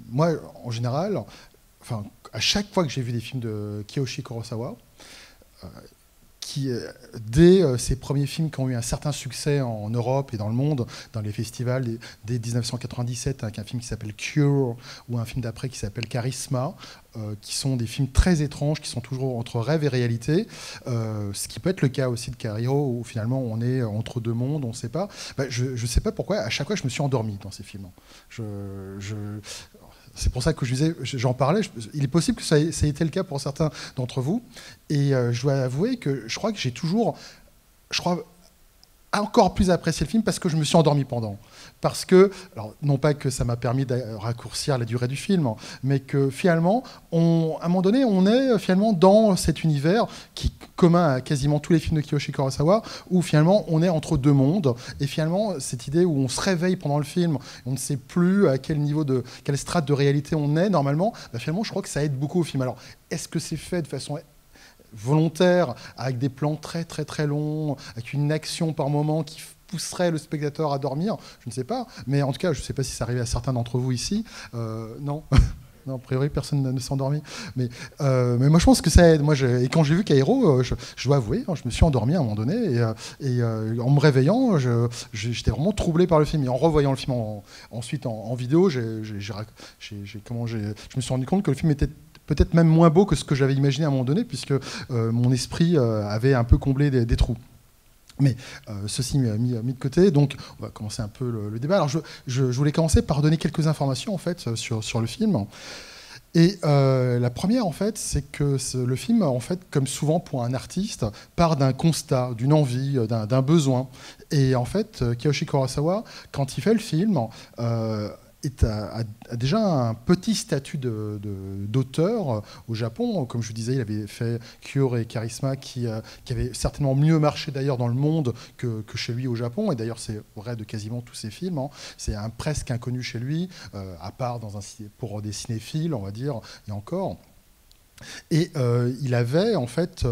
moi, en général, enfin, à chaque fois que j'ai vu des films de Kiyoshi Kurosawa, euh, dès ses premiers films qui ont eu un certain succès en Europe et dans le monde, dans les festivals, dès 1997, avec un film qui s'appelle Cure, ou un film d'après qui s'appelle Charisma, qui sont des films très étranges, qui sont toujours entre rêve et réalité, ce qui peut être le cas aussi de Kairo, où finalement on est entre deux mondes, on ne sait pas. Bah, je ne sais pas pourquoi, à chaque fois je me suis endormi dans ces films. Je, je, c'est pour ça que j'en parlais. Il est possible que ça ait été le cas pour certains d'entre vous. Et je dois avouer que je crois que j'ai toujours, encore plus apprécié le film parce que je me suis endormi pendant. Parce que, alors, non pas que ça m'a permis de raccourcir la durée du film, mais que finalement, à un moment donné, on est finalement dans cet univers qui est commun à quasiment tous les films de Kiyoshi Kurosawa, où finalement on est entre deux mondes. Et finalement, cette idée où on se réveille pendant le film, on ne sait plus à quel niveau quelle strate de réalité on est normalement, bah, finalement, je crois que ça aide beaucoup au film. Alors, est-ce que c'est fait de façon volontaire, avec des plans très très très longs, avec une action par moment qui pousserait le spectateur à dormir? Je ne sais pas, mais en tout cas, je ne sais pas si ça arrivait à certains d'entre vous ici. Non. Non, a priori, personne ne s'est endormi. Mais moi, je pense que ça aide. Et quand j'ai vu Kairo, je dois avouer, je me suis endormi à un moment donné. Et en me réveillant, j'étais vraiment troublé par le film. Et en revoyant le film ensuite en vidéo, je me suis rendu compte que le film était peut-être même moins beau que ce que j'avais imaginé à un moment donné, puisque mon esprit avait un peu comblé des trous. Mais ceci mis de côté, donc on va commencer un peu le débat. Alors je voulais commencer par donner quelques informations en fait sur le film. Et la première en fait, c'est que le film, en fait, comme souvent pour un artiste, part d'un constat, d'une envie, d'un besoin. Et en fait, Kiyoshi Kurosawa, quand il fait le film, a déjà un petit statut d'auteur au Japon. Comme je vous disais, il avait fait Cure et Charisma qui avait certainement mieux marché d'ailleurs dans le monde que chez lui au Japon. Et d'ailleurs, c'est vrai de quasiment tous ses films. C'est presque inconnu chez lui, à part pour des cinéphiles, on va dire, et encore. Et il avait en fait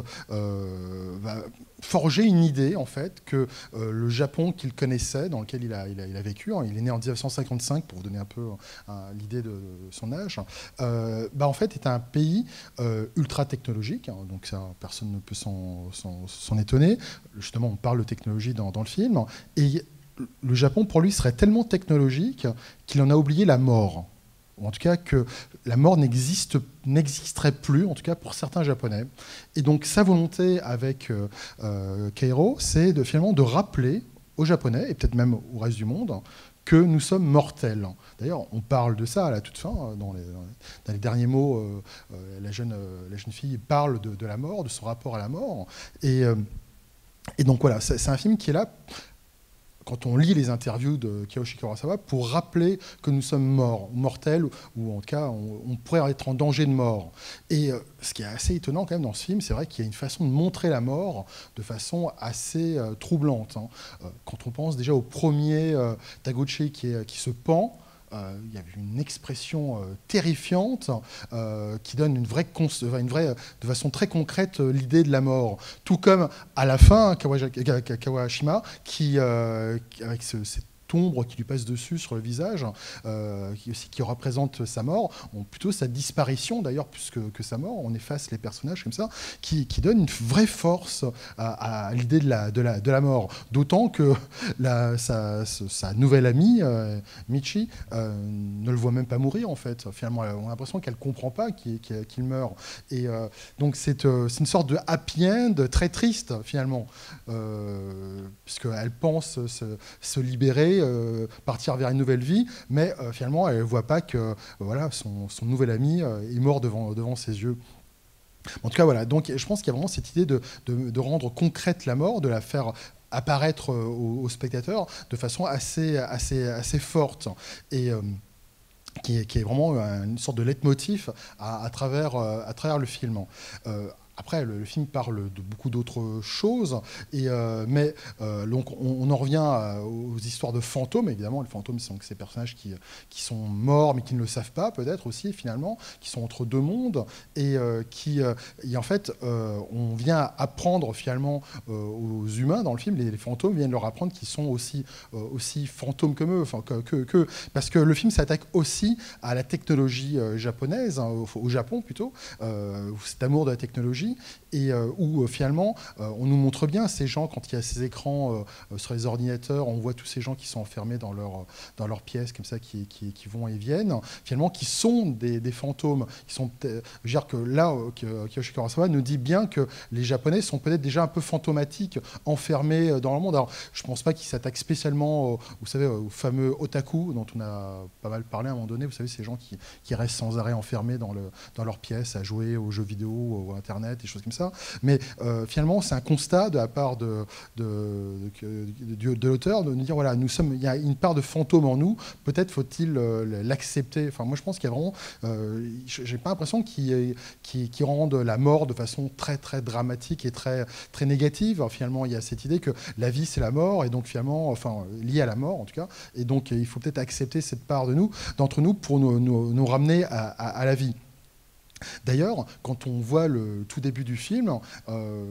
forgé une idée en fait que le Japon qu'il connaissait, dans lequel il a vécu, il est né en 1955 pour vous donner un peu l'idée de son âge, en fait est un pays ultra technologique, donc ça personne ne peut s'en étonner. Justement, on parle de technologie dans le film, et le Japon pour lui serait tellement technologique qu'il en a oublié la mort. Ou en tout cas que la mort n'existerait plus, en tout cas pour certains Japonais. Et donc sa volonté avec Kairo, c'est finalement de rappeler aux Japonais, et peut-être même au reste du monde, que nous sommes mortels. D'ailleurs, on parle de ça à la toute fin, dans les derniers mots, la jeune fille parle de la mort, de son rapport à la mort. Et donc voilà, c'est un film qui est là, quand on lit les interviews de Kiyoshi Kurosawa, pour rappeler que nous sommes mortels, ou en tout cas, on pourrait être en danger de mort. Et ce qui est assez étonnant quand même dans ce film, c'est vrai qu'il y a une façon de montrer la mort de façon assez troublante. Quand on pense déjà au premier Taguchi qui se pend, il y avait une expression terrifiante qui donne de façon très concrète l'idée de la mort. Tout comme à la fin, Kawashima, avec cette ombre qui lui passe dessus sur le visage, qui représente sa mort, plutôt sa disparition d'ailleurs, plus que sa mort, on efface les personnages comme ça, qui donne une vraie force à l'idée de la mort. D'autant que sa nouvelle amie, Michi, ne le voit même pas mourir en fait. Finalement, on a l'impression qu'elle ne comprend pas qu'il meurt. Et donc c'est une sorte de happy end très triste finalement, puisqu'elle pense se libérer, partir vers une nouvelle vie, mais finalement elle ne voit pas que son nouvel ami est mort devant ses yeux. En tout cas, voilà. Donc, je pense qu'il y a vraiment cette idée de rendre concrète la mort, de la faire apparaître au spectateur de façon assez forte, et qui est vraiment une sorte de leitmotiv à travers le film. après, le film parle de beaucoup d'autres choses, mais donc on en revient aux histoires de fantômes, évidemment. Les fantômes, sont ces personnages qui sont morts, mais qui ne le savent pas, peut-être aussi, finalement, qui sont entre deux mondes, et en fait, on vient apprendre, finalement, aux humains dans le film, les fantômes viennent leur apprendre qu'ils sont aussi fantômes comme eux, enfin, parce que le film s'attaque aussi à la technologie japonaise, hein, au Japon plutôt, cet amour de la technologie, et où finalement on nous montre bien ces gens, quand il y a ces écrans sur les ordinateurs, on voit tous ces gens qui sont enfermés dans leur pièce comme ça, qui vont et viennent, finalement qui sont des fantômes, qui sont, je veux dire que là Kiyoshi Kurosawa nous dit bien que les Japonais sont peut-être déjà un peu fantomatiques, enfermés dans le monde. Alors je pense pas qu'ils s'attaquent spécialement vous savez, aux fameux otaku dont on a pas mal parlé à un moment donné, vous savez, ces gens qui restent sans arrêt enfermés dans leur pièce à jouer aux jeux vidéo, ou Internet, des choses comme ça. Mais finalement, c'est un constat de la part de l'auteur de nous dire, voilà, il y a une part de fantôme en nous, peut-être faut-il l'accepter. Enfin, moi, je pense qu'il y a vraiment... j'ai pas l'impression qu'il rende la mort de façon très, très dramatique et très, très négative. Alors, finalement, il y a cette idée que la vie, c'est la mort, et donc finalement, enfin, liée à la mort, en tout cas, et donc il faut peut-être accepter cette part d'entre nous pour nous ramener à la vie. D'ailleurs, quand on voit le tout début du film,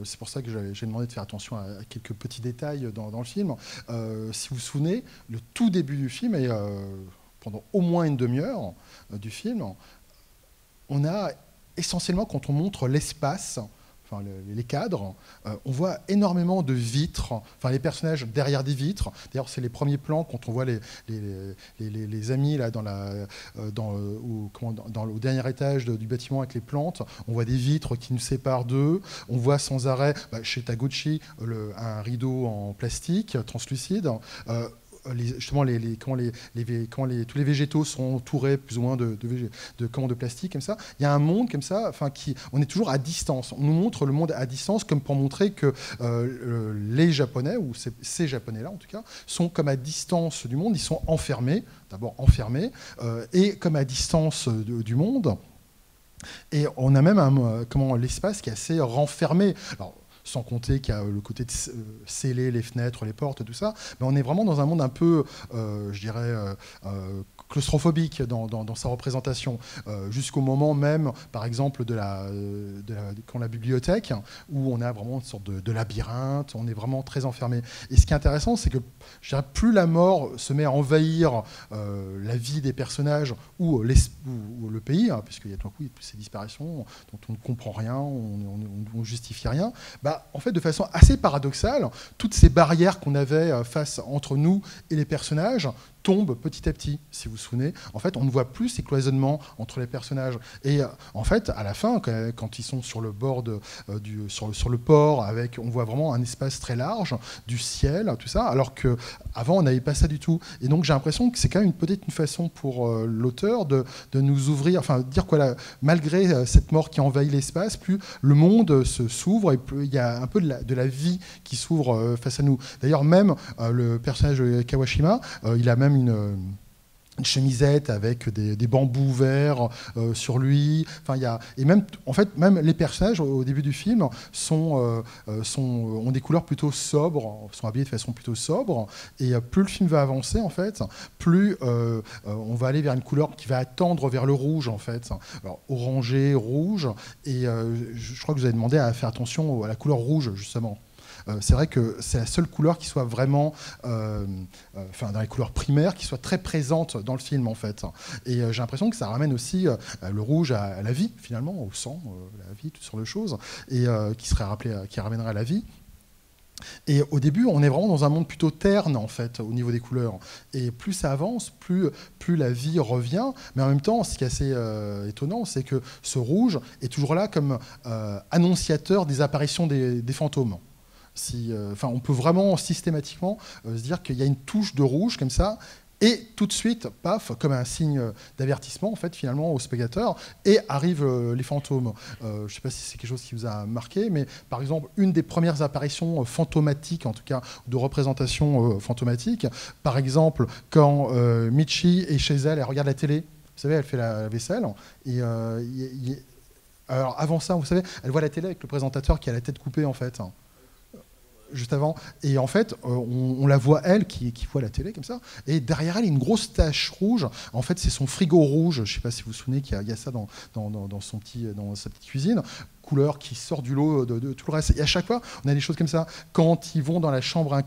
c'est pour ça que j'ai demandé de faire attention à quelques petits détails dans le film. Si vous vous souvenez, le tout début du film, et pendant au moins une demi-heure du film, on a essentiellement, quand on montre l'espace, enfin, les cadres, on voit énormément de vitres, enfin les personnages derrière des vitres. D'ailleurs, c'est les premiers plans quand on voit les amis là au dernier étage du bâtiment avec les plantes. On voit des vitres qui nous séparent d'eux. On voit sans arrêt chez Taguchi un rideau en plastique translucide. Justement, tous les végétaux sont entourés plus ou moins de plastique comme ça. Il y a un monde comme ça, enfin, on est toujours à distance. On nous montre le monde à distance comme pour montrer que les Japonais, ou ces Japonais-là en tout cas, sont comme à distance du monde. Ils sont enfermés, d'abord enfermés, et comme à distance du monde. Et on a même l'espace qui est assez renfermé. Alors, sans compter qu'il y a le côté de sceller les fenêtres, les portes, tout ça. Mais on est vraiment dans un monde un peu, je dirais, claustrophobique dans sa représentation, jusqu'au moment même, par exemple, de la bibliothèque, où on a vraiment une sorte de labyrinthe, on est vraiment très enfermé. Et ce qui est intéressant, c'est que je dirais, plus la mort se met à envahir la vie des personnages ou le pays, hein, puisqu'il y a tout à coup ces disparitions dont on ne comprend rien, on ne justifie rien, en fait, de façon assez paradoxale, toutes ces barrières qu'on avait entre nous et les personnages tombent petit à petit, si vous vous souvenez. En fait, on ne voit plus ces cloisonnements entre les personnages. Et en fait, à la fin, quand ils sont sur le bord sur le port, on voit vraiment un espace très large, du ciel, tout ça, alors qu'avant, on n'avait pas ça du tout. Et donc, j'ai l'impression que c'est quand même peut-être une façon pour l'auteur de nous ouvrir, enfin, dire quoi, malgré cette mort qui envahit l'espace, plus le monde s'ouvre et plus il y a un peu de la vie qui s'ouvre face à nous. D'ailleurs, même le personnage de Kawashima, il a même une chemisette avec des bambous verts sur lui. Enfin, et même, en fait, même les personnages au début du film ont des couleurs plutôt sobres, sont habillés de façon plutôt sobre. Et plus le film va avancer, en fait, plus on va aller vers une couleur qui va tendre vers le rouge, en fait. Alors, orangé, rouge. Et je crois que vous avez demandé à faire attention à la couleur rouge, justement. C'est vrai que c'est la seule couleur qui soit vraiment, dans les couleurs primaires, qui soit très présente dans le film, en fait. Et j'ai l'impression que ça ramène aussi le rouge à la vie, finalement, au sang, la vie, toutes sortes de choses, et qui ramènerait à la vie. Et au début, on est vraiment dans un monde plutôt terne, en fait, au niveau des couleurs. Et plus ça avance, plus la vie revient. Mais en même temps, ce qui est assez étonnant, c'est que ce rouge est toujours là comme annonciateur des apparitions des fantômes. On peut vraiment systématiquement se dire qu'il y a une touche de rouge comme ça, et tout de suite, paf, comme un signe d'avertissement, en fait, finalement, au spectateur, et arrivent les fantômes. Je ne sais pas si c'est quelque chose qui vous a marqué, mais par exemple, une des premières apparitions fantomatiques, en tout cas, de représentation fantomatique, par exemple, quand Michi est chez elle, elle regarde la télé, vous savez, elle fait la vaisselle, et Alors avant ça, vous savez, elle voit la télé avec le présentateur qui a la tête coupée en fait, juste avant. Et en fait, on la voit elle qui voit la télé comme ça. Et derrière elle, il y a une grosse tache rouge. En fait, c'est son frigo rouge. Je ne sais pas si vous vous souvenez qu'il y a ça dans sa petite cuisine. Couleur qui sort du lot de tout le reste. Et à chaque fois, on a des choses comme ça. Quand ils vont dans la chambre,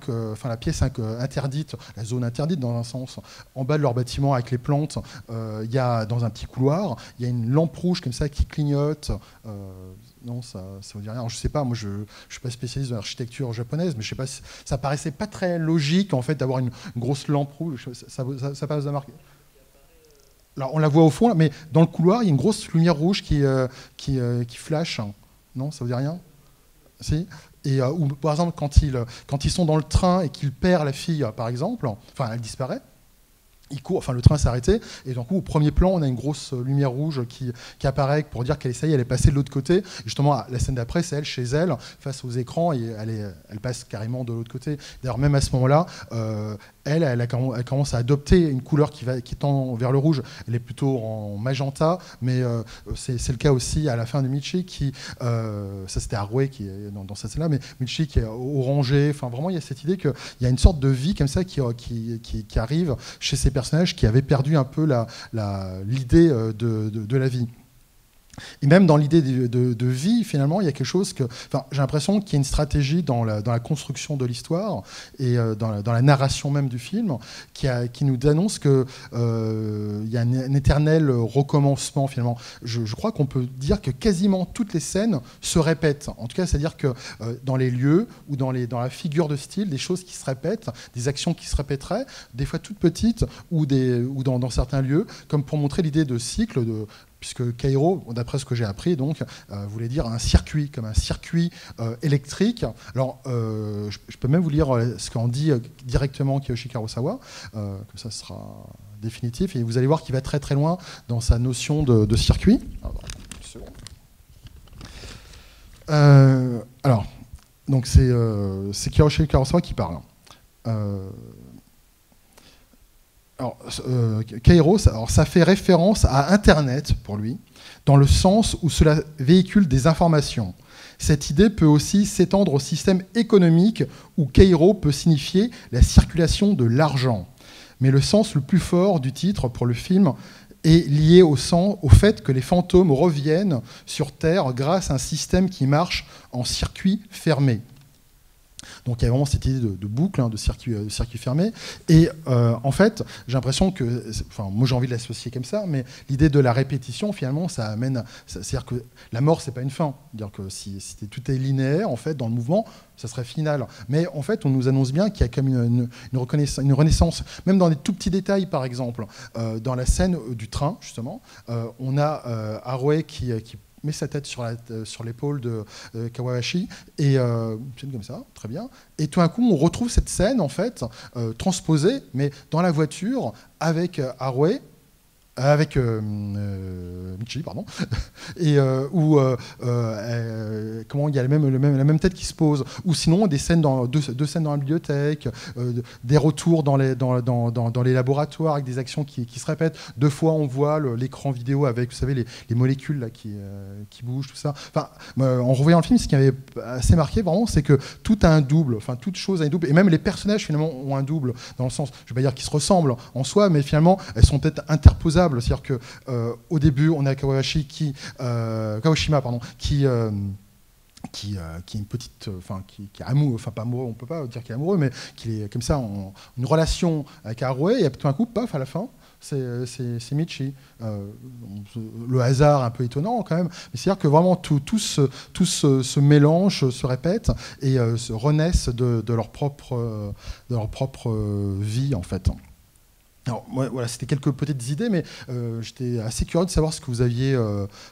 la pièce interdite, la zone interdite dans un sens, en bas de leur bâtiment avec les plantes, il y a dans un petit couloir, il y a une lampe rouge comme ça qui clignote. Non, ça veut dire rien. Alors, je sais pas, moi je suis pas spécialiste de l'architecture japonaise, mais je sais pas, ça paraissait pas très logique en fait d'avoir une grosse lampe rouge. Ça passe à marquer. Alors, on la voit au fond, mais dans le couloir, il y a une grosse lumière rouge qui flash. Non, ça vous dit rien? Si. Et ou, par exemple, quand ils sont dans le train et qu'il perd la fille, par exemple, enfin, elle disparaît. Il court, enfin le train s'est arrêté, et d'un coup au premier plan on a une grosse lumière rouge qui apparaît pour dire qu'elle essaye, elle est passée de l'autre côté. Et justement la scène d'après c'est elle chez elle face aux écrans et elle passe carrément de l'autre côté. D'ailleurs même à ce moment-là, elle commence à adopter une couleur qui tend vers le rouge. Elle est plutôt en magenta, mais c'est le cas aussi à la fin de Michi qui, ça c'était Harué qui est dans cette scène-là, mais Michi qui est orangé. Enfin vraiment il y a cette idée qu'il y a une sorte de vie comme ça qui arrive chez ces personnages qui avaient perdu un peu l'idée de la vie. Et même dans l'idée de vie, finalement, il y a quelque chose que... Enfin, j'ai l'impression qu'il y a une stratégie dans la construction de l'histoire et dans la narration même du film qui nous annonce qu'il y a un éternel recommencement, finalement. Je crois qu'on peut dire que quasiment toutes les scènes se répètent. En tout cas, c'est-à-dire que dans les lieux ou dans la figure de style, des choses qui se répètent, des actions qui se répéteraient, des fois toutes petites ou dans certains lieux, comme pour montrer l'idée de cycle, puisque Kairo, d'après ce que j'ai appris, donc, voulait dire un circuit, comme un circuit électrique. Alors, je peux même vous lire ce qu'en dit directement Kiyoshi Kurosawa, comme ça ce sera définitif, et vous allez voir qu'il va très très loin dans sa notion de circuit. Alors, donc c'est Kiyoshi Kurosawa qui parle. Alors, Kairo, ça fait référence à Internet pour lui, dans le sens où cela véhicule des informations. Cette idée peut aussi s'étendre au système économique où Kairo peut signifier la circulation de l'argent. Mais le sens le plus fort du titre pour le film est lié au fait que les fantômes reviennent sur Terre grâce à un système qui marche en circuit fermé. Donc il y a vraiment cette idée de boucle, de circuit fermé. Et en fait, j'ai l'impression que, moi j'ai envie de l'associer comme ça, mais l'idée de la répétition, finalement, ça amène, c'est-à-dire que la mort, c'est pas une fin. C'est-à-dire que si tout est linéaire, en fait, dans le mouvement, ça serait final. Mais en fait, on nous annonce bien qu'il y a comme une renaissance, même dans des tout petits détails, par exemple, dans la scène du train, justement, on a Harué qui met sa tête sur l'épaule de Kawabashi, et comme ça, très bien. Et tout d'un coup, on retrouve cette scène, en fait, transposée, mais dans la voiture, avec Harué, avec Michi, pardon, et où comment il y a la même tête qui se pose, ou sinon deux scènes dans la bibliothèque, des retours dans les laboratoires avec des actions qui se répètent. Deux fois on voit l'écran vidéo avec, vous savez, les molécules là, qui bougent, tout ça. Enfin, en revoyant le film, ce qui m'avait assez marqué vraiment, c'est que tout a un double, enfin toute chose a un double, et même les personnages finalement ont un double, dans le sens, je ne vais pas dire qu'ils se ressemblent en soi, mais finalement elles sont peut-être interposables. C'est-à-dire que au début, on a Kawashima, qui est une petite, qui est amoureux, pas amoureux, on peut pas dire qu'il est amoureux, mais qui est comme ça en une relation avec Harué, et tout d'un coup, paf, à la fin, c'est Michi. Le hasard un peu étonnant quand même, mais c'est-à-dire que vraiment tout se mélange, se répète et se renaissent de leur propre vie en fait. Alors, voilà, c'était quelques petites idées, mais j'étais assez curieux de savoir ce que vous aviez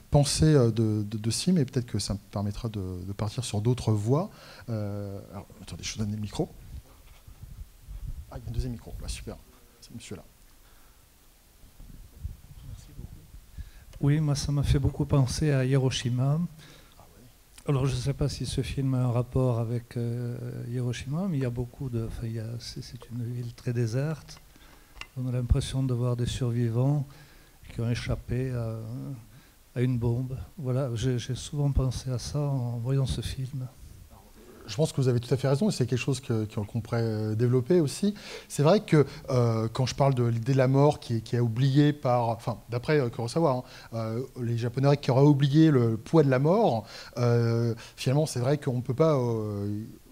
pensé de ce film, et peut-être que ça me permettra de partir sur d'autres voies. Alors, attendez, je vous donne le micro. Ah, il y a un deuxième micro, super, c'est monsieur-là. Merci beaucoup. Oui, moi, ça m'a fait beaucoup penser à Hiroshima. Alors, je ne sais pas si ce film a un rapport avec Hiroshima, mais il y a beaucoup de... c'est une ville très déserte. On a l'impression de voir des survivants qui ont échappé à à une bombe. Voilà, j'ai souvent pensé à ça en voyant ce film. Je pense que vous avez tout à fait raison, et c'est quelque chose qu'on pourrait développer aussi. C'est vrai que quand je parle de l'idée de la mort qui est oubliée par... Enfin, d'après Kurosawa, hein, les Japonais qui auraient oublié le poids de la mort, finalement, c'est vrai qu'on ne peut pas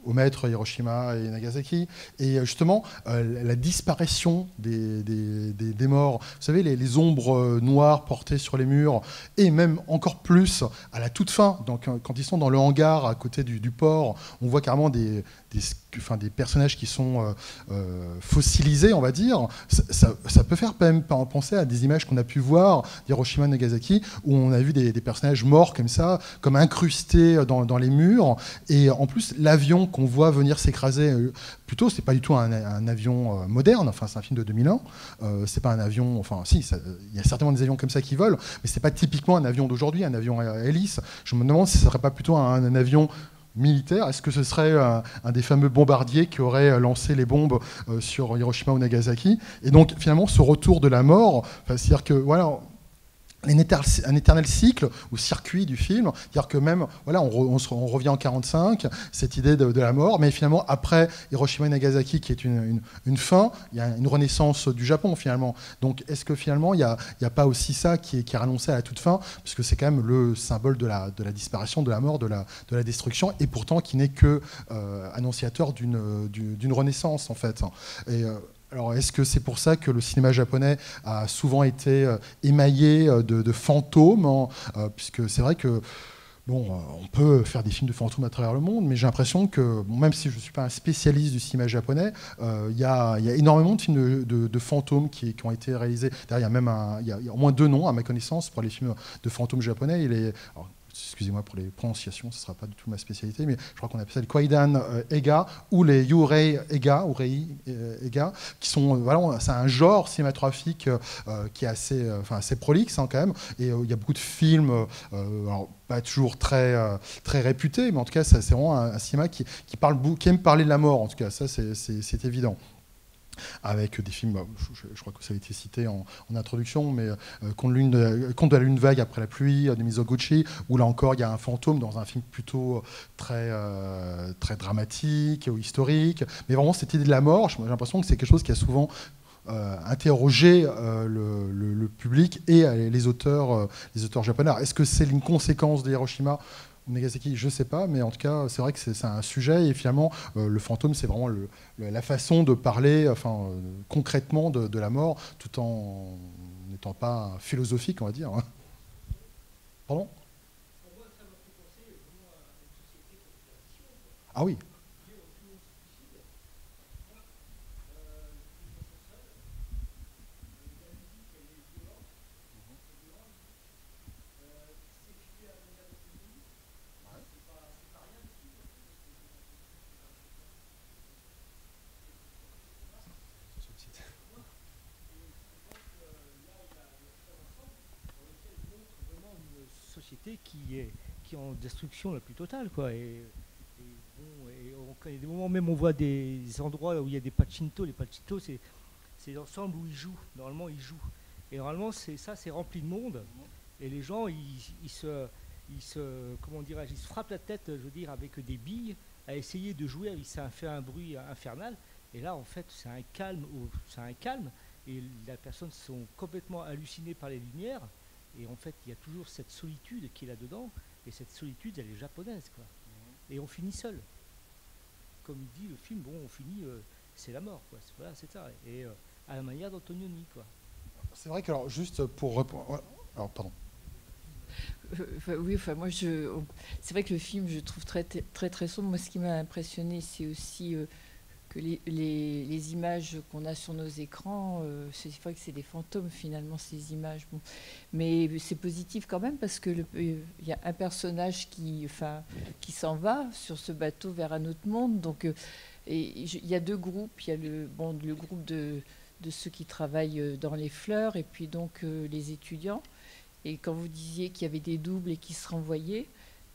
omettre Hiroshima et Nagasaki. Et justement, la disparition des morts, vous savez, les ombres noires portées sur les murs, et même encore plus à la toute fin, donc, quand ils sont dans le hangar à côté du port, on voit carrément des personnages qui sont fossilisés, on va dire. Ça peut faire même penser à des images qu'on a pu voir d'Hiroshima et Nagasaki, où on a vu des personnages morts comme ça, comme incrustés dans les murs. Et en plus, l'avion qu'on voit venir s'écraser, plutôt, c'est pas du tout un avion moderne, enfin, c'est un film de 2001. C'est pas un avion, enfin, si, il y a certainement des avions comme ça qui volent, mais c'est pas typiquement un avion d'aujourd'hui, un avion à hélice. Je me demande si ce serait pas plutôt un avion militaire. Est-ce que ce serait un des fameux bombardiers qui aurait lancé les bombes sur Hiroshima ou Nagasaki? Et donc, finalement, ce retour de la mort, c'est-à-dire que, voilà, un éternel cycle ou circuit du film, c'est-à-dire que même, voilà, on revient en 45, cette idée de la mort, mais finalement, après Hiroshima et Nagasaki, qui est une fin, il y a une renaissance du Japon, finalement. Donc, est-ce que finalement, il n'y a pas aussi ça qui est annoncé à la toute fin, puisque c'est quand même le symbole de la disparition, de la mort, de la destruction, et pourtant qui n'est que annonciateur d'une renaissance, en fait. Et, alors, est-ce que c'est pour ça que le cinéma japonais a souvent été émaillé de fantômes, hein, puisque c'est vrai que, bon, on peut faire des films de fantômes à travers le monde, mais j'ai l'impression que, bon, même si je ne suis pas un spécialiste du cinéma japonais, il y a énormément de films de fantômes qui ont été réalisés. D'ailleurs, il y a au moins 2 noms, à ma connaissance, pour les films de fantômes japonais. Alors, excusez-moi pour les prononciations, ce ne sera pas du tout ma spécialité, mais je crois qu'on appelle ça le Kwaidan Eiga ou les Yurei Eiga, qui sont, voilà, c'est un genre cinématographique qui est assez prolixe, hein, quand même, et il y a beaucoup de films, alors, pas toujours très réputés, mais en tout cas, c'est vraiment un cinéma qui aime parler de la mort, en tout cas, ça c'est évident. Avec des films, je crois que ça a été cité en introduction, mais Conte de la lune vague après la pluie de Mizoguchi, où là encore il y a un fantôme dans un film plutôt très dramatique ou historique. Mais vraiment cette idée de la mort, j'ai l'impression que c'est quelque chose qui a souvent interrogé le public et les auteurs japonais. Est-ce que c'est une conséquence de Hiroshima ou Nagasaki, je ne sais pas, mais en tout cas, c'est vrai que c'est un sujet, et finalement, le fantôme, c'est vraiment la façon de parler, enfin, concrètement de la mort, tout en n'étant pas philosophique, on va dire. Pardon? Ah oui. Société qui est en destruction la plus totale, quoi. Et il y a des moments même on voit des endroits où il y a des pachinko. Les pachinko, c'est l'ensemble où ils jouent. Normalement, ils jouent. Et normalement, c'est rempli de monde. Et les gens, ils se comment dirais-je, ils se frappent la tête, je veux dire, avec des billes à essayer de jouer. Ça fait un bruit infernal. Et là, en fait, c'est un calme. Et les personnes sont complètement hallucinées par les lumières. Et en fait, il y a toujours cette solitude qui est là-dedans. Et cette solitude, elle est japonaise, quoi. Et on finit seul. Comme il dit le film, bon, on finit, c'est la mort, quoi. Voilà, c'est ça. Et à la manière d'Antonioni, quoi. C'est vrai que, alors, juste pour répondre... Alors, pardon. Oui, enfin, moi, c'est vrai que le film, je trouve très, très, très sombre. Moi, ce qui m'a impressionné, c'est aussi... que les images qu'on a sur nos écrans, c'est vrai que c'est des fantômes finalement ces images. Bon. Mais c'est positif quand même parce que il y a un personnage qui s'en va sur ce bateau vers un autre monde. Donc il y a 2 groupes. Il y a le groupe de ceux qui travaillent dans les fleurs et puis donc les étudiants. Et quand vous disiez qu'il y avait des doubles et qui se renvoyaient,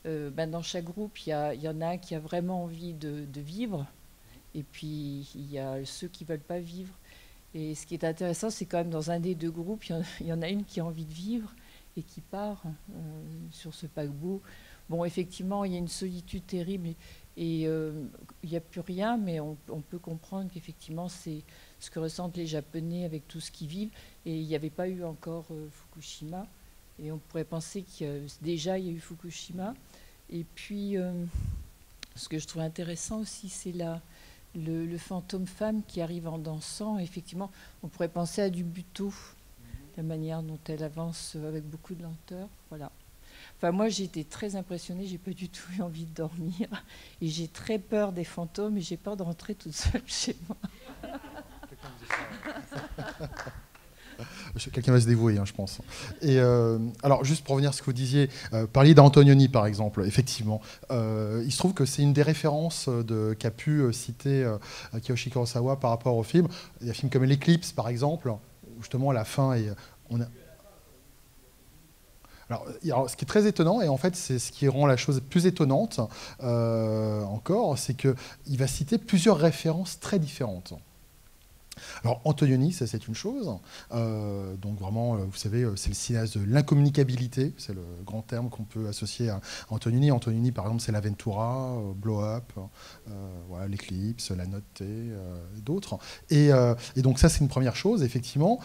dans chaque groupe il y en a un qui a vraiment envie de vivre. Et puis, il y a ceux qui ne veulent pas vivre. Et ce qui est intéressant, c'est quand même dans un des 2 groupes, il y en a une qui a envie de vivre et qui part sur ce paquebot. Bon, effectivement, il y a une solitude terrible et il n'y a plus rien, mais on peut comprendre qu'effectivement, c'est ce que ressentent les Japonais avec tout ce qu'ils vivent. Et il n'y avait pas eu encore Fukushima. Et on pourrait penser qu'il déjà il y a eu Fukushima. Et puis, ce que je trouve intéressant aussi, c'est le fantôme femme qui arrive en dansant. Effectivement, on pourrait penser à du Butoh, la manière dont elle avance avec beaucoup de lenteur. Voilà. Enfin, moi, j'ai été très impressionnée. J'ai pas du tout eu envie de dormir. Et j'ai très peur des fantômes et j'ai peur de rentrer toute seule chez moi. Quelqu'un va se dévouer, hein, je pense. Et alors, juste pour revenir à ce que vous disiez, parliez d'Antonioni, par exemple, effectivement. Il se trouve que c'est une des références qu'a pu citer Kiyoshi Kurosawa par rapport au film. Il y a des films comme L'Éclipse, par exemple, où justement, à la fin, alors, ce qui est très étonnant, et en fait, c'est ce qui rend la chose plus étonnante encore, c'est qu'il va citer plusieurs références très différentes. Alors, Antonioni, ça c'est une chose. Donc vraiment, vous savez, c'est le cinéaste de l'incommunicabilité. C'est le grand terme qu'on peut associer à Antonioni. Antonioni, par exemple, c'est l'Aventura, Blow Up, voilà, l'Éclipse, La Note T, d'autres. Et donc ça, c'est une première chose, effectivement,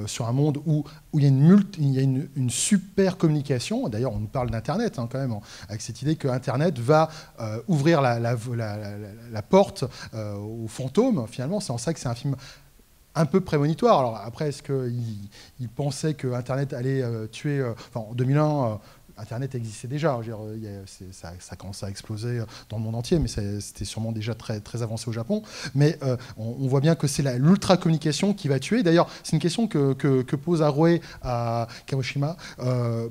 sur un monde où il y a une super communication. D'ailleurs, on nous parle d'Internet, hein, quand même, avec cette idée que Internet va ouvrir la porte aux fantômes. Finalement, c'est en ça que c'est un film un peu prémonitoire. Alors après, est-ce qu'il pensait que Internet allait tuer... Enfin, en 2001, Internet existait déjà. Je veux dire, ça commence à exploser dans le monde entier, mais c'était sûrement déjà très, très avancé au Japon. Mais on voit bien que c'est l'ultra-communication qui va tuer. D'ailleurs, c'est une question que pose Aroe à Kagoshima.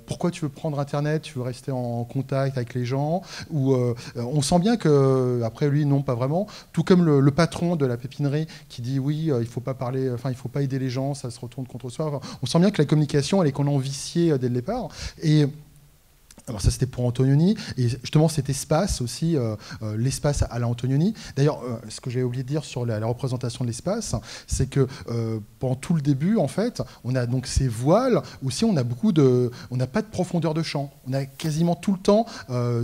Pourquoi tu veux prendre Internet? Tu veux rester en contact avec les gens? Ou on sent bien que, après lui, non, pas vraiment. Tout comme le patron de la pépinerie qui dit oui, il faut pas parler, enfin, il faut pas aider les gens, ça se retourne contre soi. Enfin, on sent bien que la communication, elle est qu'on en viciée dès le départ. Et alors ça, c'était pour Antonioni. Et justement, cet espace aussi, l'espace à la Antonioni. D'ailleurs, ce que j'avais oublié de dire sur la représentation de l'espace, c'est que pendant tout le début, en fait, on a donc ces voiles. Aussi, on n'a pas de profondeur de champ. On a quasiment tout le temps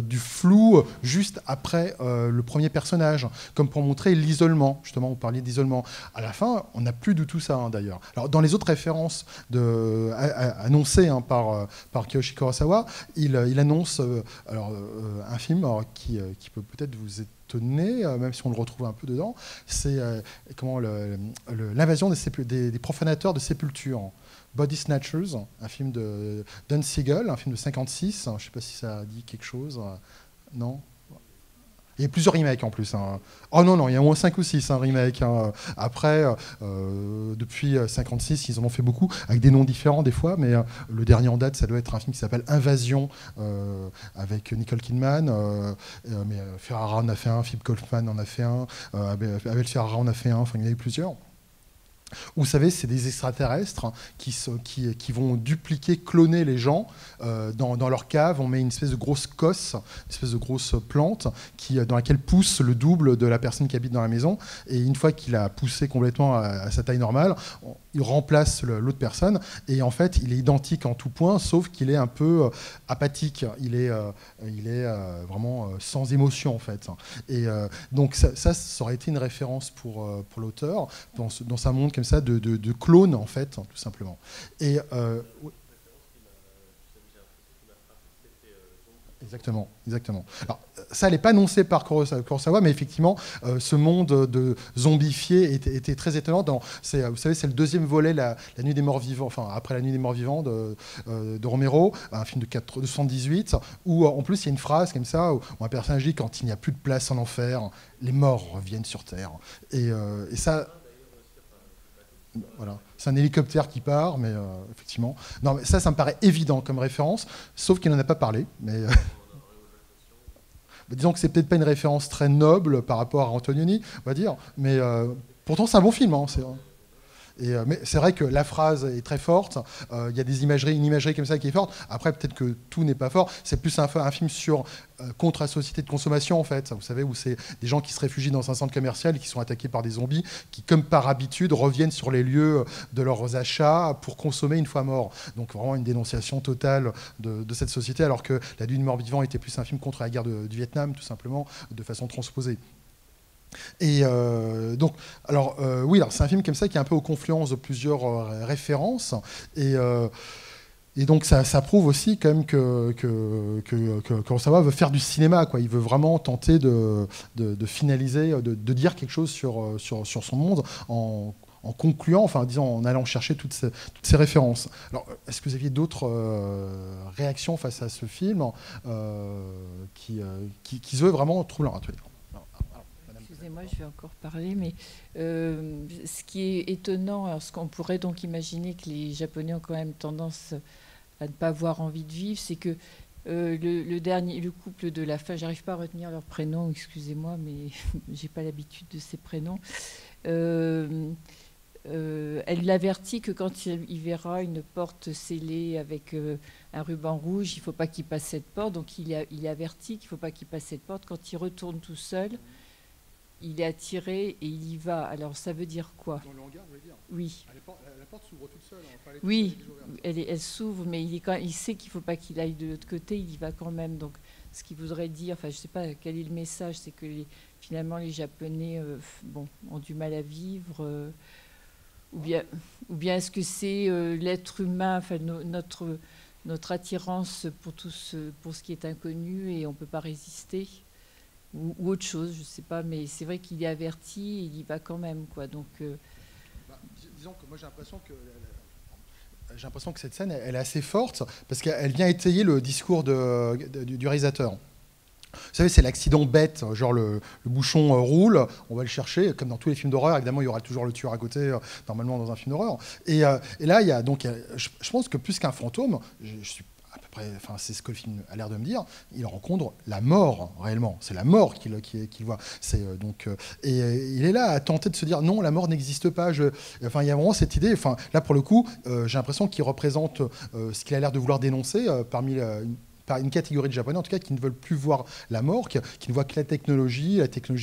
du flou juste après le premier personnage, comme pour montrer l'isolement. Justement, vous parliez d'isolement. À la fin, on n'a plus du tout ça, hein, d'ailleurs. Alors, dans les autres références annoncées par Kiyoshi Kurosawa, il annonce un film qui peut peut-être vous étonner, même si on le retrouve un peu dedans. C'est l'invasion des profanateurs de sépultures. Body Snatchers, un film de Don Siegel, un film de 1956. Je ne sais pas si ça dit quelque chose. Non ? Il y a plusieurs remakes en plus. Hein. Oh non, il y a au moins 5 ou 6 remakes. Hein. Après, depuis 1956, ils en ont fait beaucoup, avec des noms différents des fois, mais le dernier en date, ça doit être un film qui s'appelle Invasion, avec Nicole Kidman. Mais Ferrara en a fait un, Philip Kaufman en a fait un, Abel Ferrara en a fait un, enfin il y en a eu plusieurs. Vous savez, c'est des extraterrestres qui vont dupliquer, cloner les gens. Dans leur cave, on met une espèce de grosse cosse, une espèce de grosse plante dans laquelle pousse le double de la personne qui habite dans la maison. Et une fois qu'il a poussé complètement à sa taille normale, il remplace l'autre personne. Et en fait, il est identique en tout point, sauf qu'il est un peu apathique. Il est vraiment sans émotion, en fait. Et donc ça aurait été une référence pour l'auteur dans sa monde comme ça de clone, en fait, tout simplement. Et Exactement. Alors, ça, elle n'est pas annoncée par Kurosawa, mais effectivement, ce monde de zombifié était très étonnant. Vous savez, c'est le deuxième volet, la Nuit des Morts Vivants, enfin après La Nuit des Morts Vivants de Romero, un film de 1978, où en plus il y a une phrase comme ça où un personnage dit quand il n'y a plus de place en enfer, les morts reviennent sur terre. Et ça. Voilà. C'est un hélicoptère qui part, mais effectivement. Non, mais ça me paraît évident comme référence, sauf qu'il n'en a pas parlé. Mais disons que c'est peut-être pas une référence très noble par rapport à Antonioni, on va dire. Mais pourtant, c'est un bon film. Hein, Mais c'est vrai que la phrase est très forte. Il y a une imagerie comme ça qui est forte. Après, peut-être que tout n'est pas fort. C'est plus un film sur contre la société de consommation, en fait. Vous savez, où c'est des gens qui se réfugient dans un centre commercial et qui sont attaqués par des zombies, qui, comme par habitude, reviennent sur les lieux de leurs achats pour consommer une fois morts. Donc vraiment une dénonciation totale de cette société, alors que La Nuit du mort-vivant était plus un film contre la guerre du Vietnam, tout simplement, de façon transposée. Et donc, oui, c'est un film comme ça qui est un peu aux confluences de plusieurs références. Et donc ça prouve aussi quand même que Kurosawa veut faire du cinéma, quoi. Il veut vraiment tenter de finaliser, de dire quelque chose sur son monde en concluant, enfin disons en allant chercher toutes ces références. Alors, est-ce que vous aviez d'autres réactions face à ce film qui se veut vraiment troublant? Excusez-moi, je vais encore parler, mais ce qui est étonnant, alors ce qu'on pourrait donc imaginer que les Japonais ont quand même tendance à ne pas avoir envie de vivre, c'est que le couple de la fin, j'arrive pas à retenir leur prénom, excusez-moi, mais j'ai pas l'habitude de ces prénoms. Elle l'avertit que quand il verra une porte scellée avec un ruban rouge, il ne faut pas qu'il passe cette porte. Donc il avertit qu'il ne faut pas qu'il passe cette porte. Quand il retourne tout seul, il est attiré et il y va. Alors ça veut dire quoi? Dans le hangar, vous voulez dire? Oui. La porte s'ouvre toute seule. Enfin, oui, elle s'ouvre, mais il sait qu'il ne faut pas qu'il aille de l'autre côté, il y va quand même. Donc ce qu'il voudrait dire, enfin je ne sais pas quel est le message, c'est que finalement les Japonais ont du mal à vivre. Ou bien est-ce que c'est l'être humain, enfin, notre attirance pour ce qui est inconnu et on ne peut pas résister, ou autre chose, je ne sais pas, mais c'est vrai qu'il est averti et il y va quand même, quoi. Donc, disons que moi j'ai l'impression que cette scène elle est assez forte parce qu'elle vient étayer le discours du réalisateur. Vous savez, c'est l'accident bête, genre le bouchon roule, on va le chercher, comme dans tous les films d'horreur, évidemment il y aura toujours le tueur à côté, normalement dans un film d'horreur. Et là, il y a donc, je pense que plus qu'un fantôme, je suis à peu près, enfin c'est ce que le film a l'air de me dire, il rencontre la mort réellement, c'est la mort qu'il voit. Et il est là à tenter de se dire non, la mort n'existe pas. Enfin, il y a vraiment cette idée, enfin, là pour le coup, j'ai l'impression qu'il représente ce qu'il a l'air de vouloir dénoncer parmi par une catégorie de Japonais, en tout cas, qui ne veulent plus voir la mort, qui ne voient que la technologie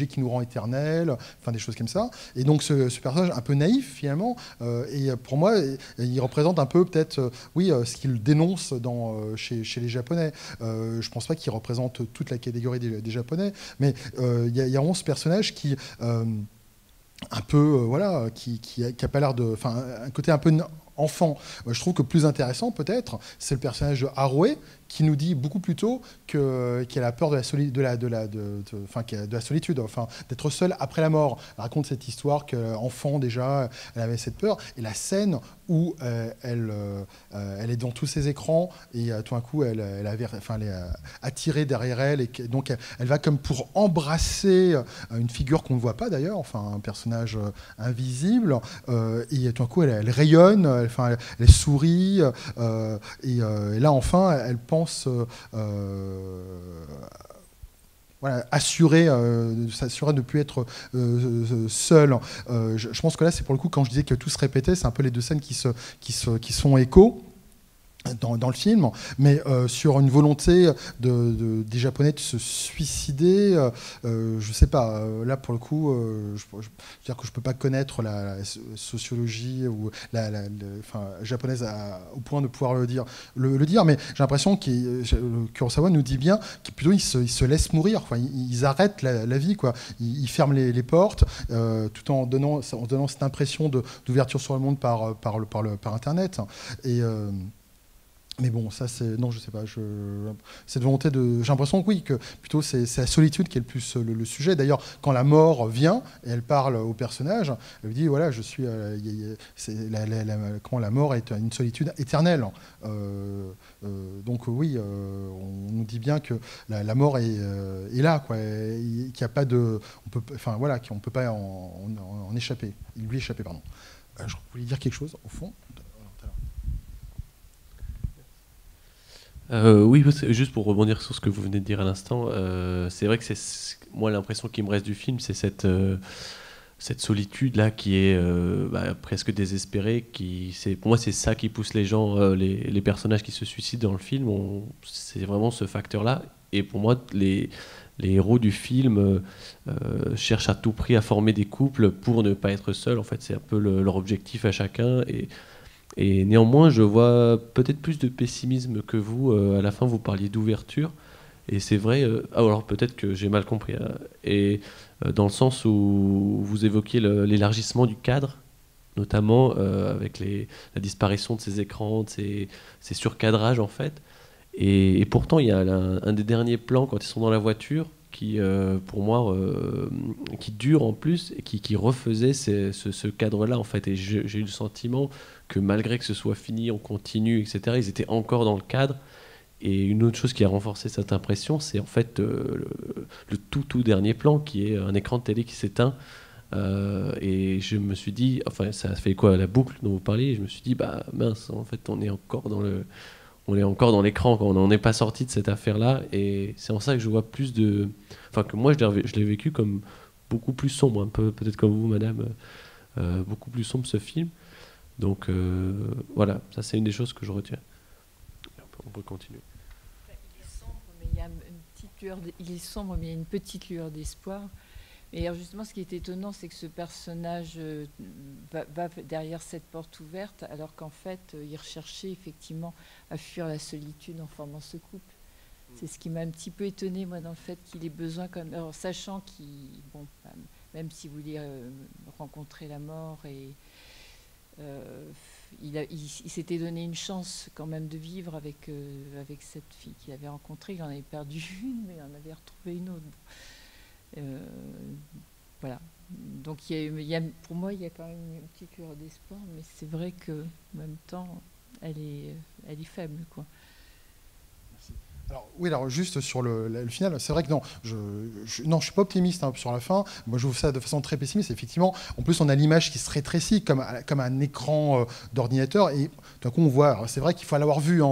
qui nous rend éternels, enfin des choses comme ça. Et donc ce personnage un peu naïf, finalement, et pour moi, il représente un peu peut-être, ce qu'il dénonce chez les Japonais. Je ne pense pas qu'il représente toute la catégorie des Japonais, mais il y a vraiment ce personnage qui... un peu, qui a pas l'air de... Enfin, un côté un peu... enfant. Je trouve que plus intéressant, peut-être, c'est le personnage de Harué, qui nous dit beaucoup plus tôt qu'elle a peur de la solitude, enfin, d'être seule après la mort. Elle raconte cette histoire qu'enfant, déjà, elle avait cette peur. Et la scène où elle est devant tous ces écrans, et tout d'un coup, elle est attirée derrière elle, et donc elle va comme pour embrasser une figure qu'on ne voit pas, d'ailleurs, enfin, un personnage invisible, et tout d'un coup, elle rayonne, elle sourit, et là, enfin, elle pense assurer de ne plus être seule. Je pense que là, c'est pour le coup, quand je disais que tout se répétait, c'est un peu les deux scènes qui sont échos dans le film, mais sur une volonté des Japonais de se suicider, je sais pas, là pour le coup, je veux dire que je peux pas connaître la sociologie ou japonaise au point de pouvoir le dire, mais j'ai l'impression que Kurosawa nous dit bien qu'il plutôt il se laisse mourir, enfin, ils arrêtent la vie, quoi. Ils ferment les portes, tout en donnant cette impression d'ouverture sur le monde par Internet. Et mais bon, ça c'est... Non, je sais pas. Cette volonté de... J'ai l'impression que oui, que plutôt c'est la solitude qui est le plus le sujet. D'ailleurs, quand la mort vient, et elle parle au personnage, elle lui dit, voilà, je suis... quand la mort est une solitude éternelle. Donc oui, on nous dit bien que la mort est là, quoi. Qu'il n'y a pas de... qu'on ne peut pas en échapper. Il lui échapper, pardon. Je voulais dire quelque chose, au fond. Oui, juste pour rebondir sur ce que vous venez de dire à l'instant, c'est vrai que moi l'impression qui me reste du film, c'est cette solitude-là qui est presque désespérée. Pour moi, c'est ça qui pousse les gens, les personnages qui se suicident dans le film. C'est vraiment ce facteur-là. Et pour moi, les héros du film cherchent à tout prix à former des couples pour ne pas être seuls. En fait, c'est un peu leur objectif à chacun. Et néanmoins, je vois peut-être plus de pessimisme que vous. À la fin, vous parliez d'ouverture. Et c'est vrai, alors peut-être que j'ai mal compris. Et dans le sens où vous évoquiez l'élargissement du cadre, notamment avec la disparition de ces écrans, de ces surcadrages en fait. Et pourtant, il y a un des derniers plans quand ils sont dans la voiture qui, pour moi, qui dure en plus et qui refaisait ce cadre-là en fait. Et j'ai eu le sentiment que malgré que ce soit fini, on continue, etc., ils étaient encore dans le cadre. Et une autre chose qui a renforcé cette impression, c'est en fait le tout dernier plan, qui est un écran de télé qui s'éteint. Et je me suis dit, enfin, ça fait quoi, la boucle dont vous parliez, et je me suis dit, bah mince, en fait, on est encore dans l'écran, on n'en est pas sorti de cette affaire-là. Et c'est en ça que je vois plus de... Enfin, que moi, je l'ai vécu comme beaucoup plus sombre, un peu, peut-être comme vous, madame, beaucoup plus sombre ce film. Donc, voilà, ça, c'est une des choses que je retiens. On peut continuer. Il est sombre, mais il y a une petite lueur d'espoir. Et alors justement, ce qui est étonnant, c'est que ce personnage va derrière cette porte ouverte, alors qu'en fait, il recherchait effectivement à fuir la solitude en formant ce couple. C'est ce qui m'a un petit peu étonné, moi, dans le fait qu'il ait besoin, alors, sachant qu'il, bon, même s'il voulait rencontrer la mort et il s'était donné une chance quand même de vivre avec cette fille qu'il avait rencontrée. Il en avait perdu une, mais il en avait retrouvé une autre. Voilà. Donc pour moi, il y a quand même une petite lueur d'espoir, mais c'est vrai qu'en même temps, elle est faible, quoi. Alors, oui, alors juste sur le final, c'est vrai que non, je suis pas optimiste sur la fin. Moi, je trouve ça de façon très pessimiste. Effectivement, en plus, on a l'image qui se rétrécit comme un écran d'ordinateur. Et tout d'un coup, on voit. C'est vrai qu'il faut l'avoir vu,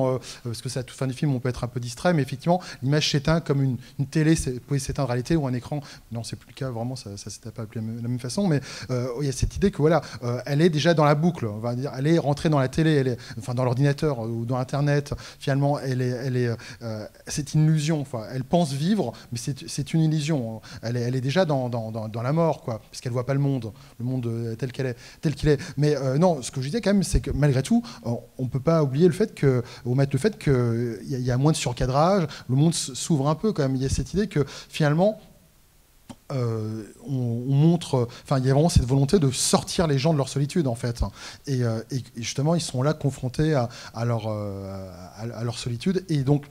parce que c'est à toute fin du film, on peut être un peu distrait, mais effectivement, l'image s'éteint comme une télé pouvait s'éteindre à réalité ou un écran. Non, c'est plus le cas. Vraiment, ça s'était pas appelé de la même façon. Mais il y a cette idée que voilà, elle est déjà dans la boucle. On va dire, elle est rentrée dans la télé, enfin dans l'ordinateur ou dans Internet. Finalement, c'est une illusion. Enfin, elle pense vivre, mais c'est une illusion. Elle est déjà dans la mort, quoi, parce qu'elle voit pas le monde tel qu'il est. Mais non, ce que je disais quand même, c'est que malgré tout, on peut pas oublier le fait qu'il y a moins de surcadrage, le monde s'ouvre un peu quand même. Il y a cette idée que finalement, on montre, enfin, il y a vraiment cette volonté de sortir les gens de leur solitude en fait, et justement ils sont là confrontés à leur solitude, et donc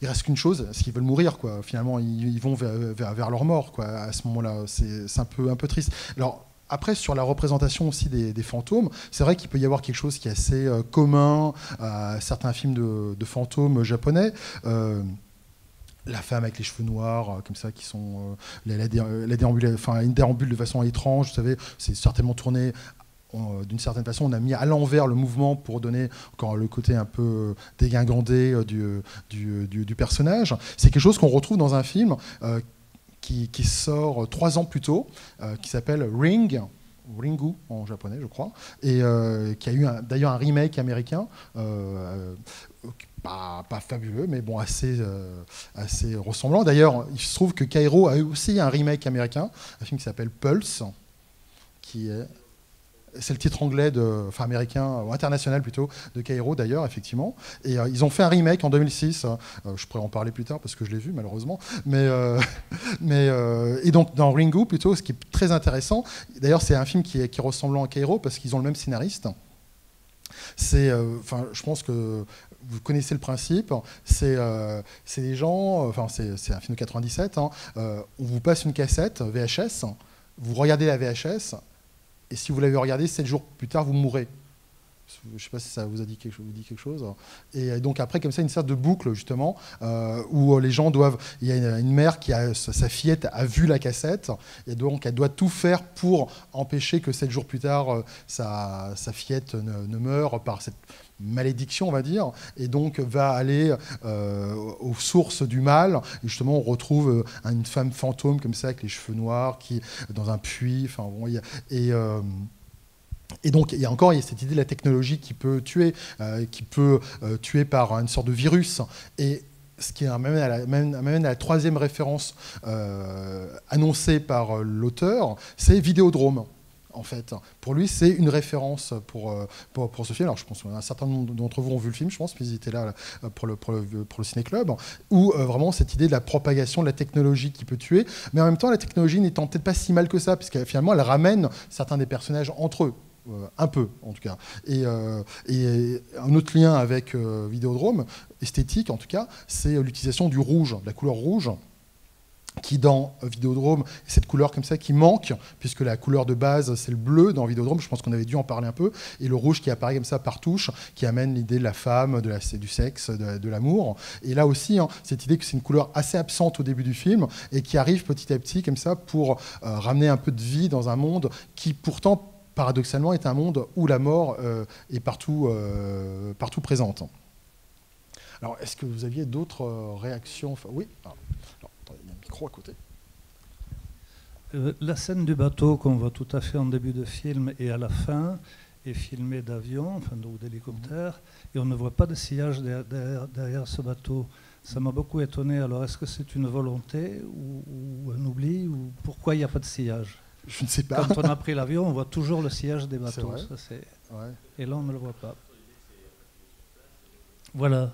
il reste qu'une chose, c'est qu'ils veulent mourir, quoi. Finalement, ils vont vers leur mort, quoi. À ce moment-là, c'est un peu triste. Alors après, sur la représentation aussi des fantômes, c'est vrai qu'il peut y avoir quelque chose qui est assez commun à certains films de fantômes japonais. La femme avec les cheveux noirs, comme ça, qui sont la déambule, enfin, une déambule de façon étrange, vous savez, c'est certainement tourné. D'une certaine façon, on a mis à l'envers le mouvement pour donner encore le côté un peu dégingandé du personnage. C'est quelque chose qu'on retrouve dans un film qui sort 3 ans plus tôt, qui s'appelle Ringu en japonais, je crois, et qui a eu d'ailleurs un remake américain. Pas fabuleux, mais bon, assez ressemblant. D'ailleurs, il se trouve que Kairo a eu aussi un remake américain, un film qui s'appelle Pulse, c'est le titre anglais, enfin américain, ou international plutôt, de Kairo d'ailleurs, effectivement. Et ils ont fait un remake en 2006. Je pourrais en parler plus tard parce que je l'ai vu malheureusement. Et donc dans Ringu plutôt, ce qui est très intéressant, d'ailleurs c'est un film qui est ressemblant à Kairo parce qu'ils ont le même scénariste. Je pense que vous connaissez le principe. C'est des gens, enfin c'est un film de 97. On vous passe une cassette VHS, vous regardez la VHS. Et si vous l'avez regardé, 7 jours plus tard, vous mourrez. Je ne sais pas si ça vous a dit quelque chose. Et donc après, comme ça, une sorte de boucle, justement, où les gens doivent... Il y a une mère qui a... Sa fillette a vu la cassette, et donc elle doit tout faire pour empêcher que 7 jours plus tard, sa fillette ne meure par cette malédiction, on va dire, et donc va aller aux sources du mal. Et justement, on retrouve une femme fantôme, comme ça, avec les cheveux noirs, qui dans un puits. Enfin, bon, et donc, il y a cette idée de la technologie qui peut tuer par une sorte de virus. Et ce qui m'amène à la troisième référence annoncée par l'auteur, c'est Vidéodrome. En fait, pour lui, c'est une référence pour ce film. Alors, je pense qu'un certain nombre d'entre vous ont vu le film, je pense, mais ils étaient là pour le ciné-club, où vraiment cette idée de la propagation de la technologie qui peut tuer, mais en même temps, la technologie n'étant peut-être pas si mal que ça, puisque finalement, elle ramène certains des personnages entre eux. Un peu, en tout cas. Et un autre lien avec Vidéodrome, esthétique en tout cas, c'est l'utilisation du rouge, de la couleur rouge, qui dans Vidéodrome est cette couleur comme ça qui manque, puisque la couleur de base c'est le bleu dans Vidéodrome, je pense qu'on avait dû en parler un peu, et le rouge qui apparaît comme ça par touche, qui amène l'idée de la femme, du sexe, de l'amour. Et là aussi, cette idée que c'est une couleur assez absente au début du film, et qui arrive petit à petit comme ça pour ramener un peu de vie dans un monde qui pourtant paradoxalement est un monde où la mort est partout présente. Alors, est-ce que vous aviez d'autres réactions? Oui. Alors, il y a un micro à côté. La scène du bateau qu'on voit tout à fait en début de film et à la fin est filmée d'avion, enfin d'hélicoptère, et on ne voit pas de sillage derrière ce bateau. Ça m'a beaucoup étonné. Alors, est-ce que c'est une volonté ou un oubli, ou pourquoi il n'y a pas de sillage? Je ne sais pas. Quand on a pris l'avion, on voit toujours le sillage des bateaux. Ouais. Et là, on ne le voit pas. Voilà.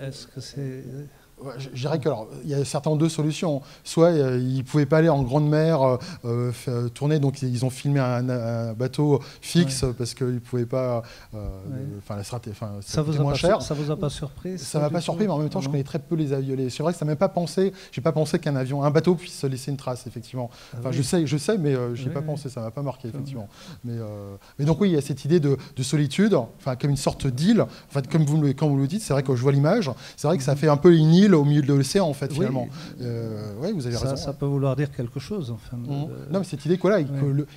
Est-ce que c'est... Je dirais qu'il y a certainement deux solutions. Soit ils ne pouvaient pas aller en grande mer tourner, donc ils ont filmé un bateau fixe parce qu'ils ne pouvaient pas. Ça vous a moins cher. Ça vous a pas surpris? Ça m'a pas surpris, mais en même temps, je connais très peu les avions. C'est vrai que ça m'a pas pensé. J'ai pas pensé un bateau puisse se laisser une trace, effectivement. Enfin, je sais, mais j'y ai pas pensé. Ça m'a pas marqué, effectivement. Mais donc oui, il y a cette idée de solitude, enfin comme une sorte d'île. En fait, comme vous le dites, c'est vrai que je vois l'image. C'est vrai que ça fait un peu une île au milieu de l'océan, en fait, finalement. Oui, vous avez raison. Ça peut vouloir dire quelque chose, enfin. Non, mais cette idée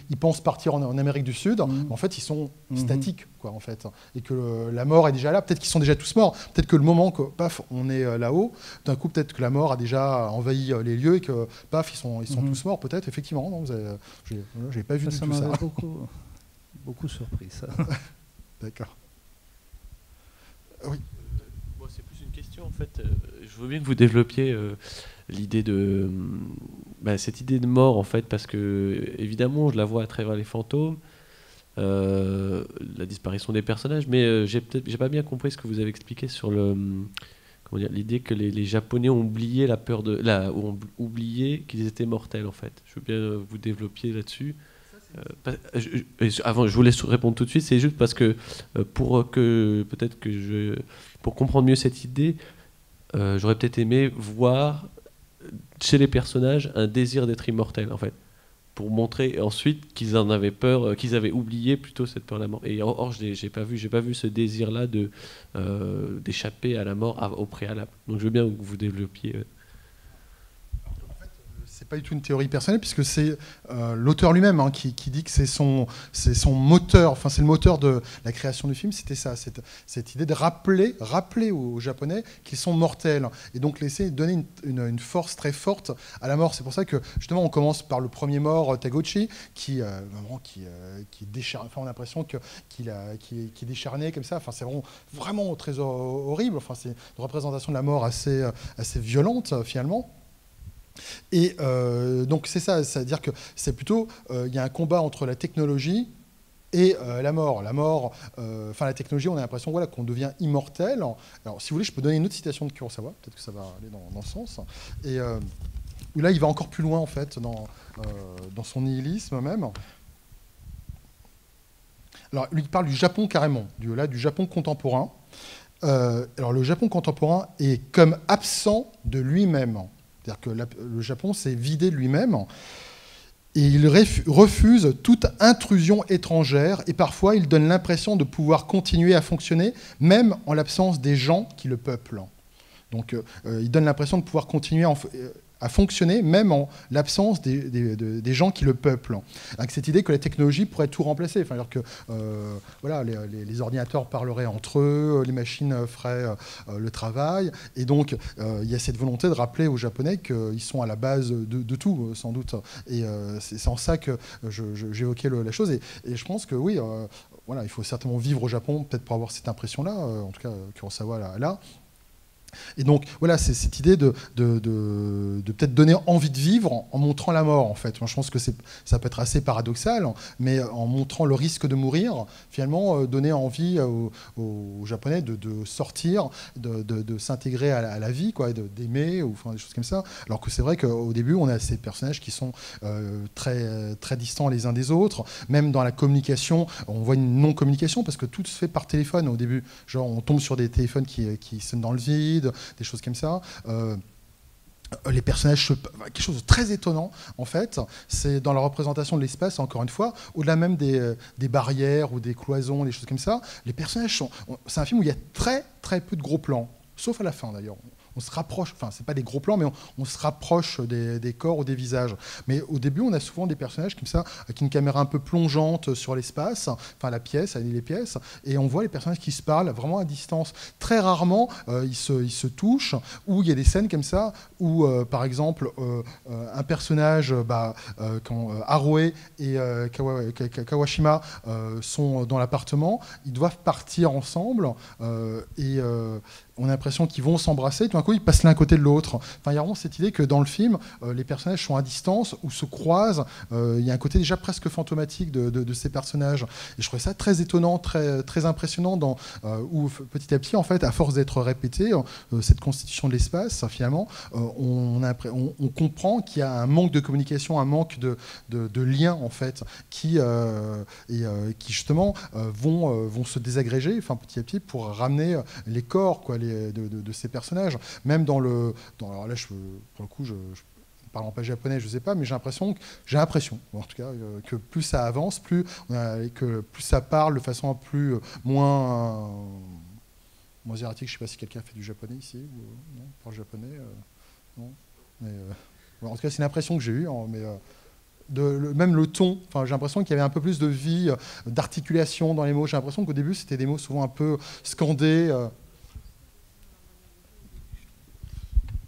ils pensent partir en Amérique du Sud, mais en fait, ils sont statiques, quoi, en fait. Et que la mort est déjà là. Peut-être qu'ils sont déjà tous morts. Peut-être que le moment que, paf, on est là-haut, d'un coup, peut-être que la mort a déjà envahi les lieux et que, paf, ils sont tous morts, peut-être, effectivement. Non, j'ai pas vu ça. Ça m'avait beaucoup surpris, ça. D'accord. Oui. C'est plus une question, en fait. Je veux bien que vous développiez l'idée de... cette idée de mort, en fait, parce que, évidemment, je la vois à travers les fantômes, la disparition des personnages, mais j'ai pas bien compris ce que vous avez expliqué sur l'idée que les Japonais ont oublié ont oublié qu'ils étaient mortels, en fait. Je veux bien vous développiez là-dessus. Avant, je vous laisse répondre tout de suite. C'est juste parce que pour comprendre mieux cette idée, j'aurais peut-être aimé voir chez les personnages un désir d'être immortel, en fait, pour montrer ensuite qu'ils en avaient peur, qu'ils avaient oublié plutôt cette peur de la mort. Et or, j'ai pas vu ce désir-là d'échapper à la mort au préalable. Donc, je veux bien que vous développiez. C'est pas du tout une théorie personnelle, puisque c'est l'auteur lui-même qui dit que c'est son moteur, enfin c'est le moteur de la création du film, c'était ça, cette idée de rappeler aux Japonais qu'ils sont mortels, et donc donner une force très forte à la mort. C'est pour ça que justement on commence par le premier mort, Taguchi, qui décharne, enfin on a l'impression qu'il est décharné comme ça, enfin c'est vraiment très horrible, enfin c'est une représentation de la mort assez violente finalement. Et donc c'est ça, c'est-à-dire que c'est plutôt, il y a un combat entre la technologie et la mort. La technologie, on a l'impression qu'on devient immortel. Alors si vous voulez, je peux donner une autre citation de Kurosawa, peut-être que ça va aller dans ce sens. Et où là, il va encore plus loin en fait dans son nihilisme même. Alors lui, il parle du Japon carrément, du Japon contemporain. Alors le Japon contemporain est comme absent de lui-même. C'est-à-dire que le Japon s'est vidé de lui-même. et il refuse toute intrusion étrangère, et parfois il donne l'impression de pouvoir continuer à fonctionner, même en l'absence des gens qui le peuplent. Donc il donne l'impression de pouvoir continuer à fonctionner, même en l'absence des gens qui le peuplent. Avec cette idée que la technologie pourrait tout remplacer. Enfin, alors que voilà, les ordinateurs parleraient entre eux, les machines feraient le travail. Et donc, il y a cette volonté de rappeler aux Japonais qu'ils sont à la base de tout, sans doute. Et c'est en ça que j'évoquais la chose. Et je pense que oui, voilà, il faut certainement vivre au Japon, peut-être pour avoir cette impression-là, en tout cas, Kurosawa là. Et donc, voilà, c'est cette idée de peut-être donner envie de vivre en montrant la mort, en fait. Moi, je pense que ça peut être assez paradoxal, mais en montrant le risque de mourir, finalement, donner envie aux Japonais de sortir, de s'intégrer à la vie, quoi, d'aimer, ou enfin, des choses comme ça. Alors que c'est vrai qu'au début, on a ces personnages qui sont très, très distants les uns des autres. Même dans la communication, on voit une non-communication, parce que tout se fait par téléphone au début. Genre, on tombe sur des téléphones qui sonnent dans le vide, des choses comme ça. Les personnages, quelque chose de très étonnant, en fait, c'est dans la représentation de l'espace, encore une fois, au-delà même des barrières ou des cloisons, des choses comme ça, les personnages c'est un film où il y a très, très peu de gros plans, sauf à la fin, d'ailleurs. On se rapproche, enfin, c'est pas des gros plans, mais on se rapproche des corps ou des visages. Mais au début, on a souvent des personnages comme ça, avec une caméra un peu plongeante sur l'espace, enfin la pièce, les pièces, et on voit les personnages qui se parlent vraiment à distance. Très rarement, ils se touchent, ou il y a des scènes comme ça, où, par exemple, un personnage, quand Harué et Kawashima sont dans l'appartement, ils doivent partir ensemble, et on a l'impression qu'ils vont s'embrasser, tout d'un coup ils passent l'un côté de l'autre. Enfin, il y a vraiment cette idée que dans le film, les personnages sont à distance ou se croisent. Il y a un côté déjà presque fantomatique de ces personnages. Et je trouvais ça très étonnant, très, très impressionnant, où petit à petit, en fait, à force d'être répété, cette constitution de l'espace, finalement, on comprend qu'il y a un manque de communication, un manque de lien, en fait, qui justement vont se désagréger, enfin, petit à petit, pour ramener les corps, quoi, de ces personnages. Même alors là, pour le coup, je parlant pas japonais, je sais pas, mais j'ai l'impression, en tout cas, que plus ça avance, plus ça parle de façon moins erratique. Je sais pas si quelqu'un fait du japonais ici ou non, parle japonais, non. Mais, en tout cas, c'est une impression que j'ai eue, mais même le ton, enfin, j'ai l'impression qu'il y avait un peu plus de vie, d'articulation dans les mots. J'ai l'impression qu'au début, c'était des mots souvent un peu scandés.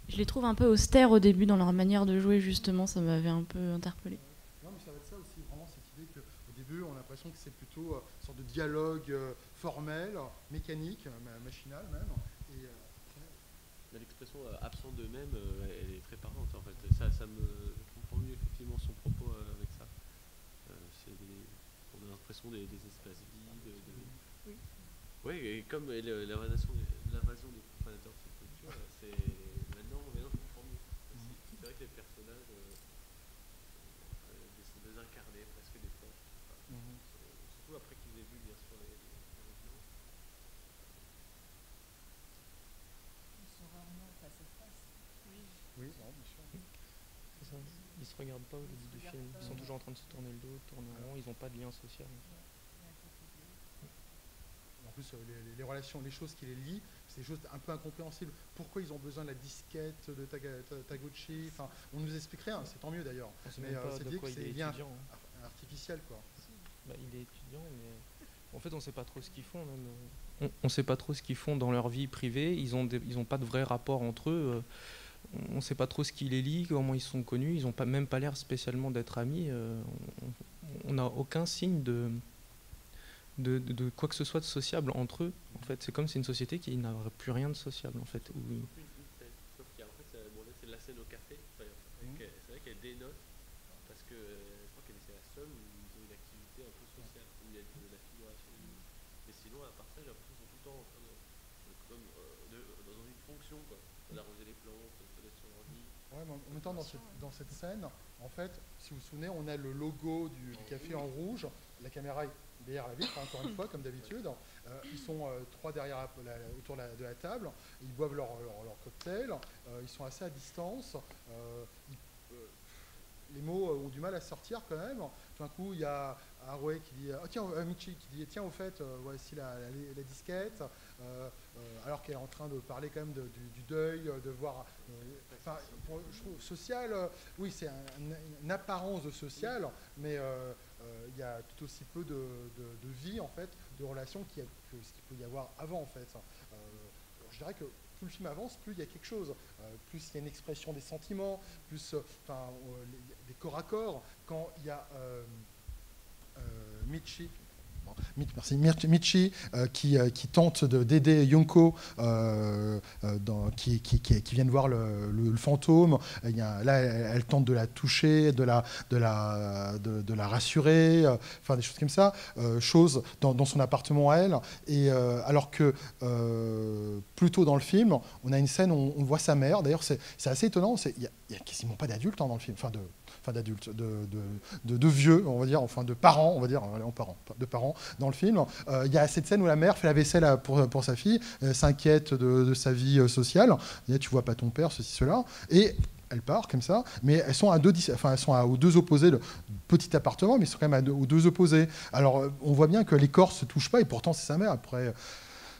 Je les trouve un peu austères au début dans leur manière de jouer, justement, ça m'avait un peu interpellée. Non, mais ça va être ça aussi, vraiment cette idée qu'au début, on a l'impression que c'est plutôt une sorte de dialogue formel, mécanique, machinal même. Et, l'expression absent d'eux-mêmes, elle est très parlante en fait. Je comprends mieux effectivement son propos avec ça. On a l'impression des espaces vides. Oui. Oui, et comme l'invasion des profanateurs de cette culture, c'est maintenant je comprends mieux. C'est vrai que les personnages sont désincarnés presque des fois. Surtout après qu'ils aient vu bien sûr les originaux. Ils sont rarement face à face. oui, bien sûr. C'est ça. Ils se regardent pas au début du film. Ils sont toujours en train de se tourner le dos, tourner en rond. Ils n'ont pas de lien social. En plus, les relations, les choses qui les lient, c'est des choses un peu incompréhensibles. Pourquoi ils ont besoin de la disquette de Taguchi? Enfin, on nous explique rien, c'est tant mieux d'ailleurs. Mais c'est dit que c'est liens artificiels, quoi. Il est étudiant, mais en fait, on ne sait pas trop ce qu'ils font. Même. On ne sait pas trop ce qu'ils font dans leur vie privée. Ils ont pas de vrai rapport entre eux. On ne sait pas trop ce qui les lie, comment ils sont connus. Ils n'ont même pas l'air spécialement d'être amis. On n'a aucun signe de quoi que ce soit de sociable entre eux. En fait, c'est comme c'est une société qui n'a plus rien de sociable, en fait. Sauf qu'en fait, c'est la scène au café. C'est vrai qu'elle dénote, parce que je crois qu'elle est la seule où ils ont une activité un peu sociale, où il y a de la figuration. Mais sinon, à part ça, j'ai l'impression qu'ils sont tout le temps en train dans une fonction, quoi. D'arroser les plantes, d'être sur leur vie. Ouais, mais en même temps, dans cette scène, en fait, si vous vous souvenez, on a le logo du café en rouge, la caméra est derrière la vitre, encore une fois, comme d'habitude. Ils sont trois autour de la table, ils boivent leur cocktail, ils sont assez à distance. les mots ont du mal à sortir quand même. Tout d'un coup, il y a Harué qui dit, Michi qui dit, tiens, au fait, voici la disquette, alors qu'elle est en train de parler quand même du deuil, de voir. Je trouve social, oui, c'est une apparence de social, mais il y a tout aussi peu de vie, en fait, de relations que ce qu'il peut y avoir avant, en fait. Je dirais que plus le film avance, plus il y a quelque chose, plus il y a une expression des sentiments, plus des corps à corps. Quand il y a Michi qui tente d'aider Yonko, qui vient de voir le fantôme. Là, elle tente de la toucher, de la rassurer, enfin des choses comme ça, choses dans son appartement à elle. Et alors que plus tôt dans le film, on a une scène où on voit sa mère. D'ailleurs, c'est assez étonnant. Il n'y a quasiment pas d'adultes dans le film, d'adultes, de vieux, on va dire, enfin de parents, on va dire, de parents dans le film. Il y a cette scène où la mère fait la vaisselle pour sa fille, s'inquiète de sa vie sociale. Et tu vois pas ton père, ceci, cela. Et elle part comme ça, mais elles sont aux deux opposés, le petit appartement, mais ils sont quand même aux deux opposés. Alors on voit bien que les corps se touchent pas, et pourtant c'est sa mère.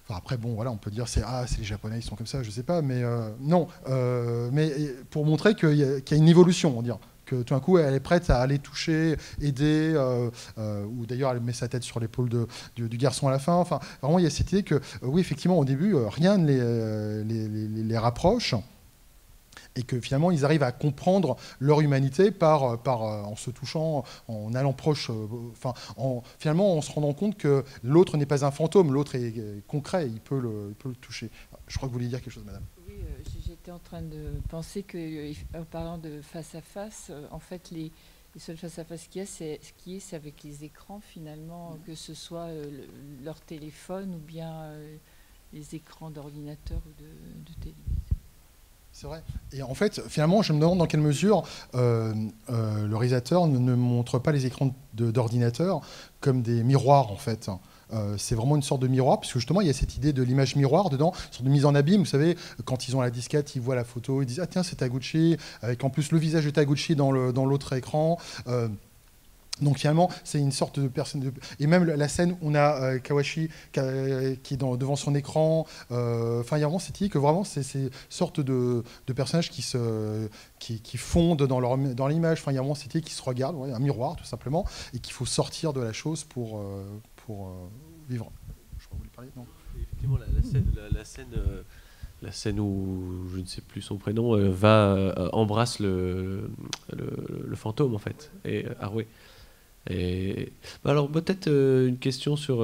Après, bon, voilà, on peut dire c'est les Japonais, ils sont comme ça, je sais pas, mais non. Mais pour montrer qu'il y a une évolution, on va dire. Que tout d'un coup, elle est prête à aller toucher, aider, ou d'ailleurs, elle met sa tête sur l'épaule du garçon à la fin. Enfin, vraiment, il y a cette idée que, oui, effectivement, au début, rien ne les rapproche. Et que finalement, ils arrivent à comprendre leur humanité en se touchant, en allant proche, finalement, en se rendant compte que l'autre n'est pas un fantôme, l'autre est concret, il peut le toucher. Je crois que vous vouliez dire quelque chose, madame. Oui, j'étais en train de penser qu'en parlant de face à face, en fait, les seuls face à face qu'il y a, c'est avec les écrans, finalement, que ce soit leur téléphone ou bien les écrans d'ordinateur ou de télévision. C'est vrai. Et en fait, finalement, je me demande dans quelle mesure le réalisateur ne montre pas les écrans d'ordinateur comme des miroirs, en fait. C'est vraiment une sorte de miroir, puisque justement, il y a cette idée de l'image miroir dedans, une sorte de mise en abîme. Vous savez, quand ils ont la disquette, ils voient la photo, ils disent « Ah tiens, c'est Taguchi », avec en plus le visage de Taguchi dans l'autre écran. Donc finalement, c'est une sorte de personne... Et même la scène où on a Kawashi qui est devant son écran. Il y a vraiment cette idée que vraiment, c'est ces sortes de personnages qui fondent dans l'image. Il y a vraiment cette idée qui se regardent, un miroir tout simplement, et qu'il faut sortir de la chose pour vivre. Je crois que vous voulez parler, non ? Effectivement, la scène où, je ne sais plus son prénom, embrasse le fantôme, en fait, et Harué. Et alors peut-être une question sur,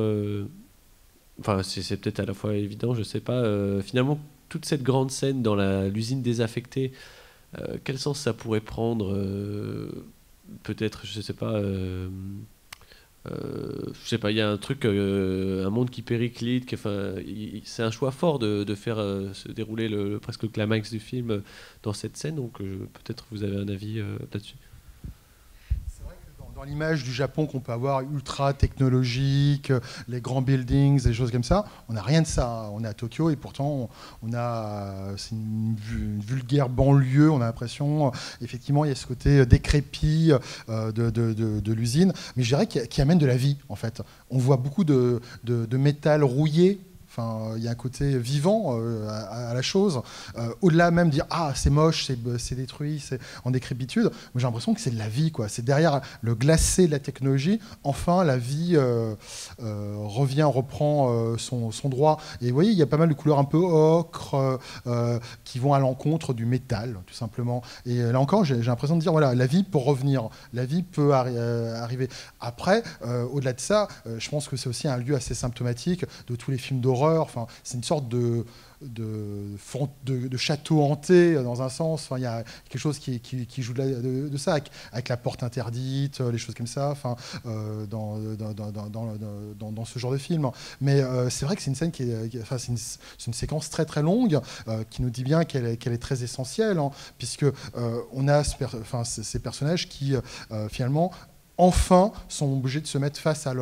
c'est peut-être à la fois évident, je sais pas. Finalement, toute cette grande scène dans l'usine désaffectée, quel sens ça pourrait prendre peut-être, je sais pas. Je sais pas. Il y a un truc, un monde qui périclite. C'est un choix fort de faire se dérouler presque le climax du film dans cette scène. Donc peut-être vous avez un avis là-dessus. Dans l'image du Japon qu'on peut avoir ultra technologique, les grands buildings, des choses comme ça, on n'a rien de ça. On est à Tokyo et pourtant c'est une vulgaire banlieue. On a l'impression, effectivement, il y a ce côté décrépit de l'usine, mais je dirais qui amène de la vie en fait. On voit beaucoup de métal rouillé. Il y a un côté vivant à la chose. Au-delà même de dire « Ah, c'est moche, c'est détruit, c'est en décrépitude », j'ai l'impression que c'est de la vie, quoi. C'est derrière le glacé de la technologie, enfin, la vie reprend son droit. Et vous voyez, il y a pas mal de couleurs un peu ocre qui vont à l'encontre du métal, tout simplement. Et là encore, j'ai l'impression de dire « Voilà, la vie peut revenir, la vie peut arriver ». Après, au-delà de ça, je pense que c'est aussi un lieu assez symptomatique de tous les films d'horreur. C'est une sorte de château hanté dans un sens. Il y a quelque chose qui joue de ça, avec la porte interdite, les choses comme ça, dans ce genre de film. Mais c'est vrai que c'est une scène c'est une séquence très très longue qui nous dit bien qu'elle est très essentielle, puisque on a ces personnages qui finalement enfin sont obligés de se mettre face à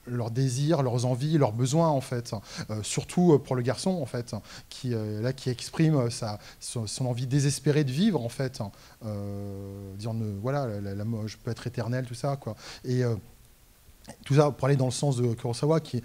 leurs désirs, leurs envies, leurs besoins en fait, surtout pour le garçon en fait, qui exprime son envie désespérée de vivre en fait, disant voilà, je peux être éternel, tout ça quoi. Et tout ça pour aller dans le sens de Kurosawa qui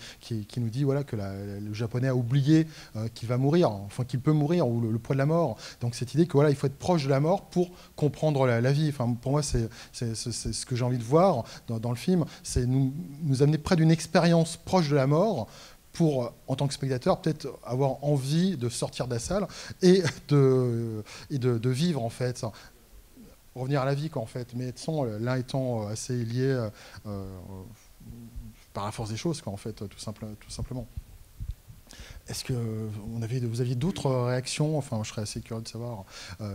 nous dit voilà, que le japonais a oublié qu'il va mourir, enfin qu'il peut mourir, ou le poids de la mort. Donc cette idée que voilà, il faut être proche de la mort pour comprendre la vie. Enfin, pour moi, c'est ce que j'ai envie de voir dans le film, c'est nous amener près d'une expérience proche de la mort pour, en tant que spectateur, peut-être avoir envie de sortir de la salle et de vivre, en fait. Revenir à la vie, quoi, en fait. Mais l'un étant assez lié par la force des choses, quoi, en fait, tout simplement. Est-ce que vous aviez d'autres réactions? Enfin, je serais assez curieux de savoir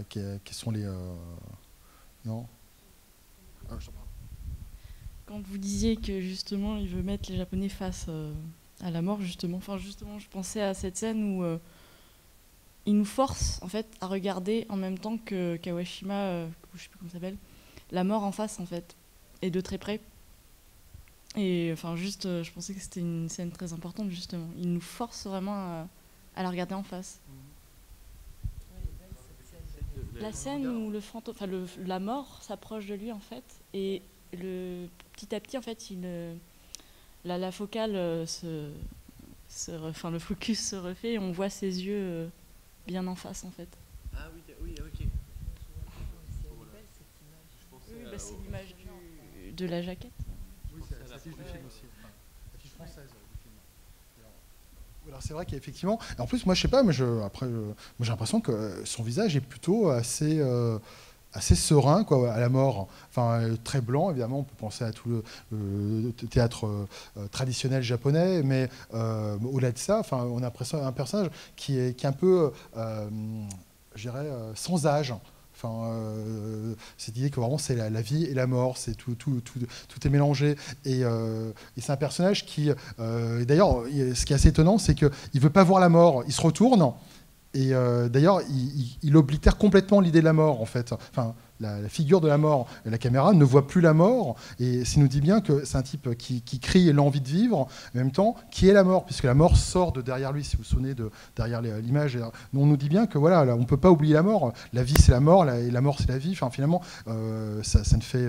quels sont les... Non Quand vous disiez que, justement, il veut mettre les Japonais face à la mort, justement, je pensais à cette scène où il nous force, en fait, à regarder en même temps que Kawashima, je sais plus comment ça s'appelle, la mort en face, en fait, et de très près. Et enfin, je pensais que c'était une scène très importante, justement. Il nous force vraiment à la regarder en face. La scène où le fantôme, la mort s'approche de lui, en fait, et petit à petit, en fait, la focale le focus se refait et on voit ses yeux bien en face, en fait. Ah oui, ok. Oui, c'est l'image de la jaquette. Oui, c'est l'affiche du film aussi. L'affiche française du film. Alors c'est vrai qu'effectivement, en plus moi je sais pas, mais j'ai l'impression que son visage est plutôt assez serein quoi, à la mort. Enfin très blanc évidemment, on peut penser à tout le théâtre traditionnel japonais, mais au-delà de ça, enfin on a un personnage qui est un peu, je dirais, sans âge. Enfin, cette idée que vraiment c'est la vie et la mort, c'est tout est mélangé. Et c'est un personnage qui, d'ailleurs, ce qui est assez étonnant, c'est qu'il ne veut pas voir la mort. Il se retourne et d'ailleurs, il oblitère complètement l'idée de la mort, en fait. Enfin, la figure de la mort, la caméra ne voit plus la mort, et ça nous dit bien que c'est un type qui crie l'envie de vivre, en même temps, qui est la mort, puisque la mort sort de derrière lui, si vous vous souvenez, derrière l'image. On nous dit bien que voilà, là, on ne peut pas oublier la mort. La vie, c'est la mort, et la mort, c'est la vie. Enfin, finalement, ça ne fait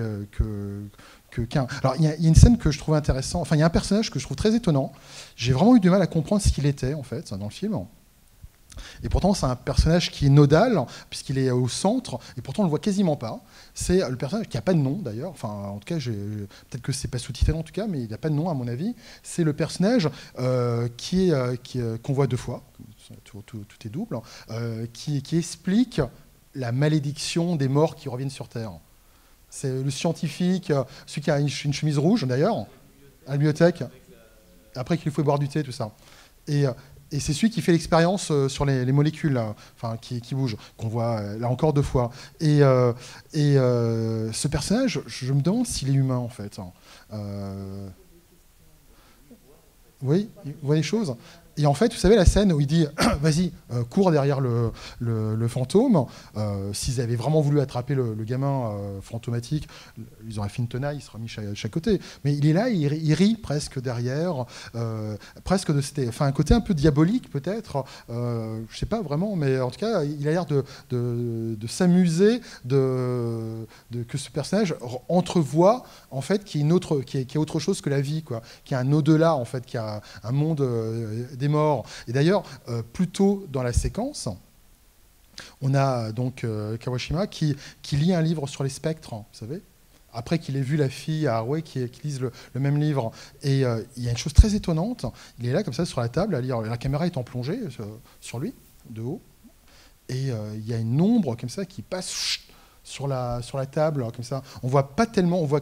qu'un. Alors, il y a une scène que je trouve intéressante, enfin, il y a un personnage que je trouve très étonnant. J'ai vraiment eu du mal à comprendre ce qu'il était, en fait, dans le film. Et pourtant, c'est un personnage qui est nodal, puisqu'il est au centre, et pourtant on ne le voit quasiment pas. C'est le personnage qui n'a pas de nom, d'ailleurs. Enfin, en tout cas, peut-être que ce n'est pas sous-titré, en tout cas, mais il n'a pas de nom, à mon avis. C'est le personnage qu'on voit deux fois, tout est double, qui explique la malédiction des morts qui reviennent sur Terre. C'est le scientifique, celui qui a une chemise rouge, d'ailleurs, à la bibliothèque, après qu'il faut boire du thé, tout ça. Et c'est celui qui fait l'expérience sur les molécules, là, enfin, qui bougent, qu'on voit là encore deux fois. Et ce personnage, je me demande s'il est humain, en fait. Oui, il voit les choses. Et en fait, vous savez, la scène où il dit « Vas-y, cours derrière le fantôme », s'ils avaient vraiment voulu attraper le gamin fantomatique, ils auraient fait une tenaille, il serait mis de chaque côté. Mais il est là, il rit presque derrière, presque un côté un peu diabolique peut-être, je ne sais pas vraiment, mais en tout cas, il a l'air de s'amuser que ce personnage entrevoit en fait qu'il y a autre chose que la vie, quoi, qu'il y a un au-delà, en fait, qu'il y a un monde des morts. Et d'ailleurs, plus tôt dans la séquence, on a donc Kawashima qui lit un livre sur les spectres, vous savez, après qu'il ait vu la fille à Harué qui lise le même livre. Et il y a une chose très étonnante, il est là comme ça sur la table à lire, la caméra est en plongée sur lui, de haut, et il y a une ombre comme ça qui passe sur la table, comme ça. On voit pas tellement, on voit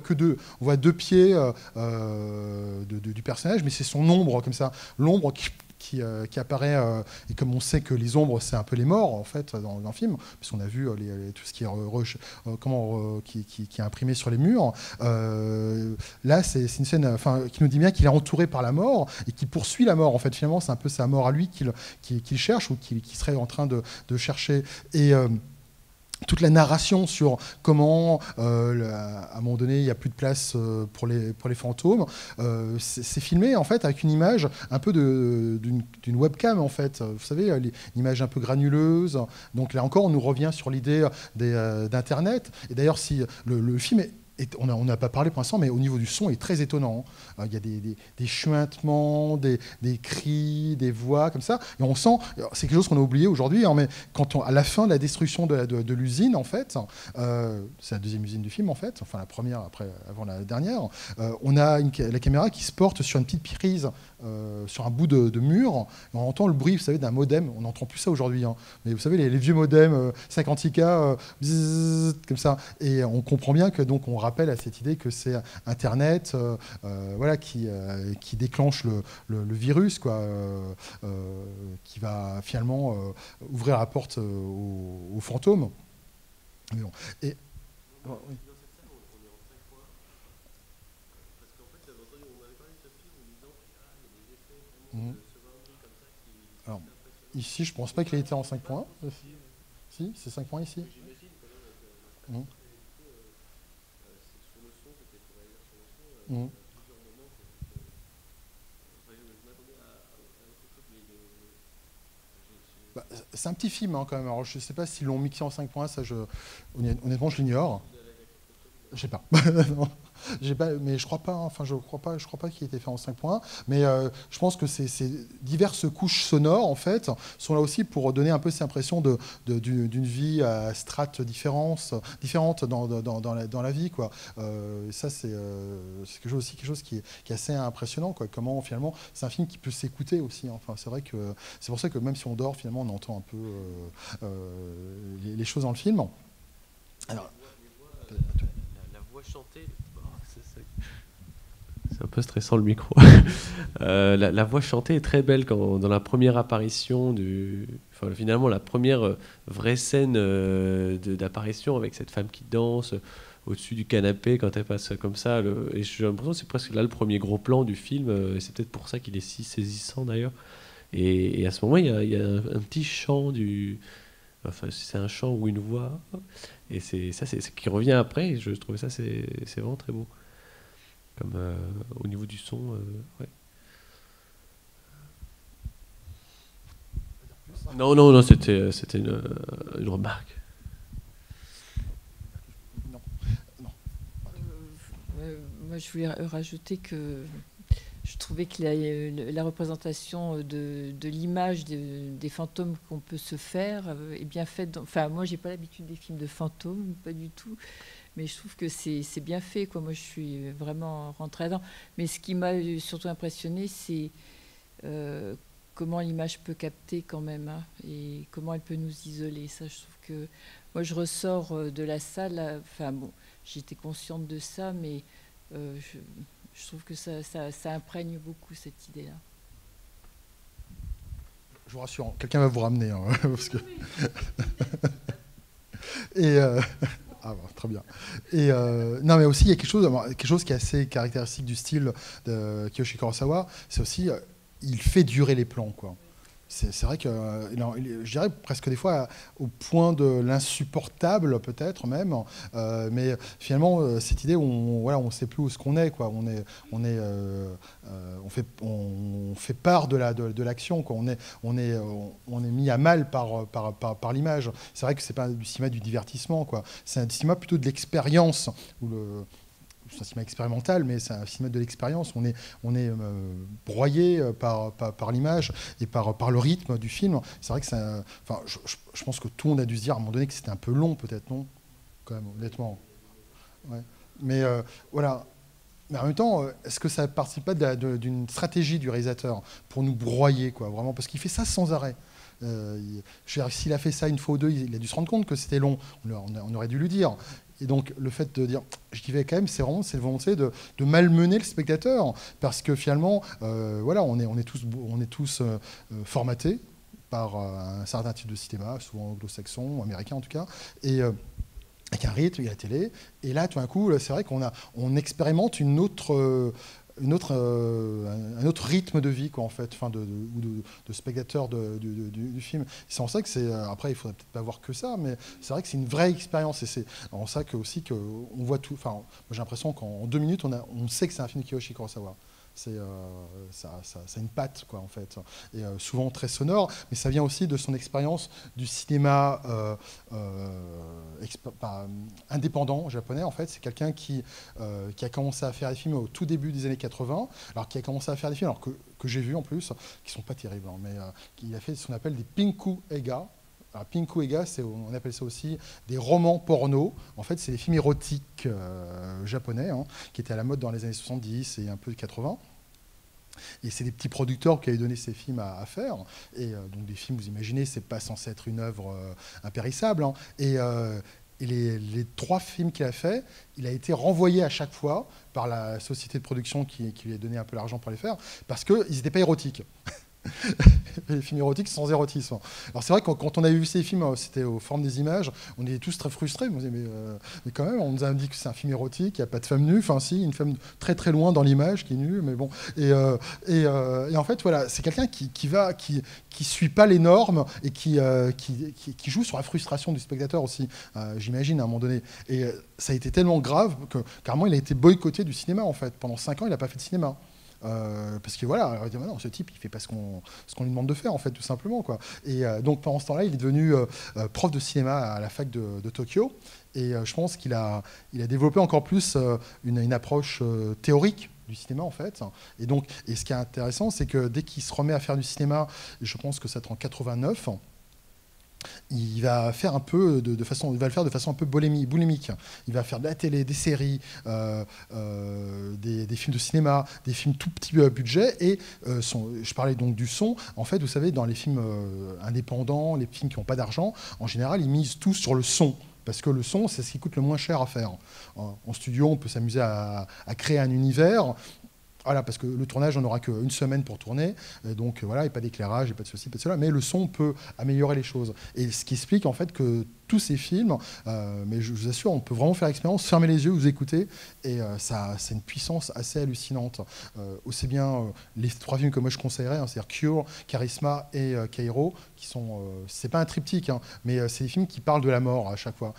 deux pieds du personnage, mais c'est son ombre comme ça, l'ombre qui apparaît, et comme on sait que les ombres c'est un peu les morts en fait dans le film, parce qu'on a vu tout ce qui est qui est imprimé sur les murs. Là c'est une scène, qui nous dit bien qu'il est entouré par la mort et qui poursuit la mort. En fait, finalement, c'est un peu sa mort à lui qu'il cherche ou qu'il serait en train de chercher. toute la narration sur comment, à un moment donné, il n'y a plus de place pour les fantômes, c'est filmé en fait avec une image un peu d'une webcam en fait. Vous savez, une image un peu granuleuse. Donc là encore, on nous revient sur l'idée d'Internet. Et d'ailleurs, si le film on n'a pas parlé pour l'instant, mais au niveau du son, il est très étonnant. Il y a des chuintements, des cris, des voix, comme ça. Et on sent, c'est quelque chose qu'on a oublié aujourd'hui, hein, mais à la fin de la destruction de l'usine, en fait, c'est la deuxième usine du film, en fait, enfin la première avant la dernière, on a la caméra qui se porte sur une petite prise, sur un bout de mur. Et on entend le bruit, vous savez, d'un modem. On n'entend plus ça aujourd'hui. Hein. Mais vous savez, les vieux modems 56K, bzzz, comme ça. Et on comprend bien que donc on rappelle à cette idée que c'est Internet voilà, qui déclenche le virus, quoi, qui va finalement ouvrir la porte aux fantômes. Mais bon. Et, oui. Alors, ici, je ne pense pas qu'il ait été en 5 points. Si, c'est 5 points ici. Mmh. Mmh. Bah, c'est un petit film hein, quand même. Alors, je ne sais pas s'ils l'ont mixé en 5 points, ça, honnêtement, je l'ignore. Je sais pas. Non. Mais je crois pas. Enfin, je crois pas qu'il ait été fait en 5 points. Mais je pense que ces diverses couches sonores, en fait, sont là aussi pour donner un peu cette impression d'une vie à strates différentes dans la vie, quoi. Ça, c'est quelque chose qui est assez impressionnant, quoi. Comment finalement, c'est un film qui peut s'écouter aussi. Hein. Enfin, c'est vrai que c'est pour ça que même si on dort, finalement, on entend un peu les choses dans le film. Alors. Chanter, c'est un peu stressant le micro. La voix chantée est très belle dans la première apparition finalement la première vraie scène d'apparition avec cette femme qui danse au-dessus du canapé quand elle passe comme ça. Et j'ai l'impression que c'est presque là le premier gros plan du film. Et c'est peut-être pour ça qu'il est si saisissant d'ailleurs. Et à ce moment, il y a un petit chant Enfin, c'est un chant ou une voix, et c'est ce qui revient après. Et je trouvais ça c'est vraiment très beau, comme au niveau du son. Ouais. Non, c'était une remarque. Non. Moi, je voulais rajouter que je trouvais que la représentation de l'image des fantômes qu'on peut se faire est bien faite. Enfin, moi, j'ai pas l'habitude des films de fantômes, pas du tout. Mais je trouve que c'est bien fait, quoi. Moi, je suis vraiment rentrée dedans. Mais ce qui m'a surtout impressionnée, c'est comment l'image peut capter quand même, hein, et comment elle peut nous isoler. Ça, je trouve que moi, je ressors de la salle. Enfin, bon, j'étais consciente de ça, mais je trouve que ça imprègne beaucoup cette idée-là. Je vous rassure, quelqu'un va vous ramener. Hein, parce que... Et ah bon, très bien. Et non, mais aussi il y a quelque chose qui est assez caractéristique du style de Kiyoshi Kurosawa. C'est aussi il fait durer les plans, quoi. C'est vrai que, je dirais presque des fois au point de l'insupportable, peut-être même, mais finalement, cette idée où on ne sait plus où qu'on est, quoi. On fait part de l'action, quoi. On est mis à mal par l'image. C'est vrai que ce n'est pas du cinéma du divertissement, quoi. C'est un cinéma plutôt de l'expérience, c'est un cinéma expérimental, mais c'est un cinéma de l'expérience. On est broyé par l'image et par le rythme du film. C'est vrai que je pense que tout le monde a dû se dire à un moment donné que c'était un peu long, peut-être, non ? Quand même, honnêtement. Ouais. Mais voilà. Mais en même temps, est-ce que ça ne participe pas d'une stratégie du réalisateur pour nous broyer, quoi, vraiment ? Parce qu'il fait ça sans arrêt. S'il a fait ça une fois ou deux, il a dû se rendre compte que c'était long. On aurait dû lui dire. Et donc, le fait de dire j'y vais quand même, c'est vraiment cette volonté de malmener le spectateur. Parce que finalement, voilà, on est tous formatés par un certain type de cinéma, souvent anglo-saxon, américain en tout cas, et avec un rythme, il y a la télé. Et là, tout d'un coup, c'est vrai qu'on expérimente une autre un autre rythme de vie, quoi, en fait, enfin, de spectateur du film. C'est en ça que c'est. Après, il faudrait peut-être pas voir que ça, mais c'est vrai que c'est une vraie expérience. Et c'est en ça que aussi qu'on voit tout. Enfin, j'ai l'impression qu'en 2 minutes, on sait que c'est un film de Kiyoshi Kurosawa. Ça a une patte, quoi, en fait, et souvent très sonore, mais ça vient aussi de son expérience du cinéma indépendant japonais. En fait, c'est quelqu'un qui a commencé à faire des films au tout début des années 80, alors qui a commencé à faire des films alors que j'ai vu en plus, qui sont pas terribles, hein, mais il a fait ce qu'on appelle des pinku eiga. Alors, pinku eiga, on appelle ça aussi des romans porno. En fait, c'est des films érotiques japonais, hein, qui étaient à la mode dans les années 70 et un peu 80. Et c'est des petits producteurs qui avaient donné ces films à faire. Et donc des films, vous imaginez, c'est pas censé être une œuvre impérissable, hein. Et les 3 films qu'il a fait, il a été renvoyé à chaque fois par la société de production qui lui a donné un peu l'argent pour les faire, parce qu'ils n'étaient pas érotiques. Les films érotiques sans érotisme. Alors c'est vrai que quand on a vu ces films, c'était aux formes des images, on était tous très frustrés. On disait, mais quand même, on nous a dit que c'est un film érotique, il n'y a pas de femme nue. Enfin si, une femme très très loin dans l'image qui est nue, mais bon. Et en fait, voilà, c'est quelqu'un qui suit pas les normes et qui joue sur la frustration du spectateur aussi, j'imagine, à un moment donné. Et ça a été tellement grave que carrément, il a été boycotté du cinéma, en fait. Pendant 5 ans, il n'a pas fait de cinéma. Parce que voilà, alors, non, ce type, il fait pas ce qu'on lui demande de faire, en fait, tout simplement, quoi. Et donc pendant ce temps-là, il est devenu prof de cinéma à la fac de Tokyo. Et je pense qu'il a développé encore plus une approche théorique du cinéma, en fait. Et ce qui est intéressant, c'est que dès qu'il se remet à faire du cinéma, je pense que ça en 89. Il va faire un peu il va le faire de façon un peu boulimique. Il va faire de la télé, des séries, des films de cinéma, des films tout petit budget. Et je parlais donc du son. En fait, vous savez, dans les films indépendants, les films qui n'ont pas d'argent, en général, ils misent tout sur le son. Parce que le son, c'est ce qui coûte le moins cher à faire. En studio, on peut s'amuser à créer un univers. Voilà, parce que le tournage, on n'aura qu'une semaine pour tourner, donc voilà, et pas d'éclairage, et pas de ceci, pas de cela, mais le son peut améliorer les choses. Et ce qui explique en fait que tous ces films, mais je vous assure, on peut vraiment faire l'expérience, fermer les yeux, vous écouter, et c'est une puissance assez hallucinante. Aussi bien les 3 films que moi je conseillerais, hein, c'est-à-dire Cure, Charisma et Kairo, qui sont, c'est pas un triptyque, hein, mais c'est des films qui parlent de la mort à chaque fois.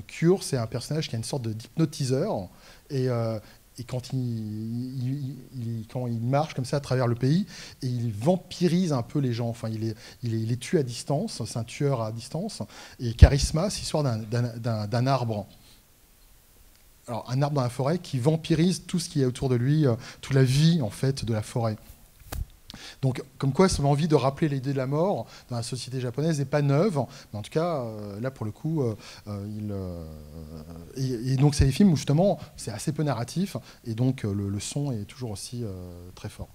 Cure, c'est un personnage qui a une sorte d'hypnotiseur, et quand il marche comme ça à travers le pays, et il vampirise un peu les gens. Enfin, il les tue à distance. C'est un tueur à distance. Et Charisma, c'est l'histoire d'un arbre. Alors, un arbre dans la forêt qui vampirise tout ce qui est autour de lui, toute la vie en fait de la forêt. Donc, comme quoi, ça m'a envie de rappeler l'idée de la mort dans la société japonaise n'est pas neuve, mais en tout cas, là, pour le coup, et donc, c'est des films où, justement, c'est assez peu narratif, et donc, le son est toujours aussi très fort.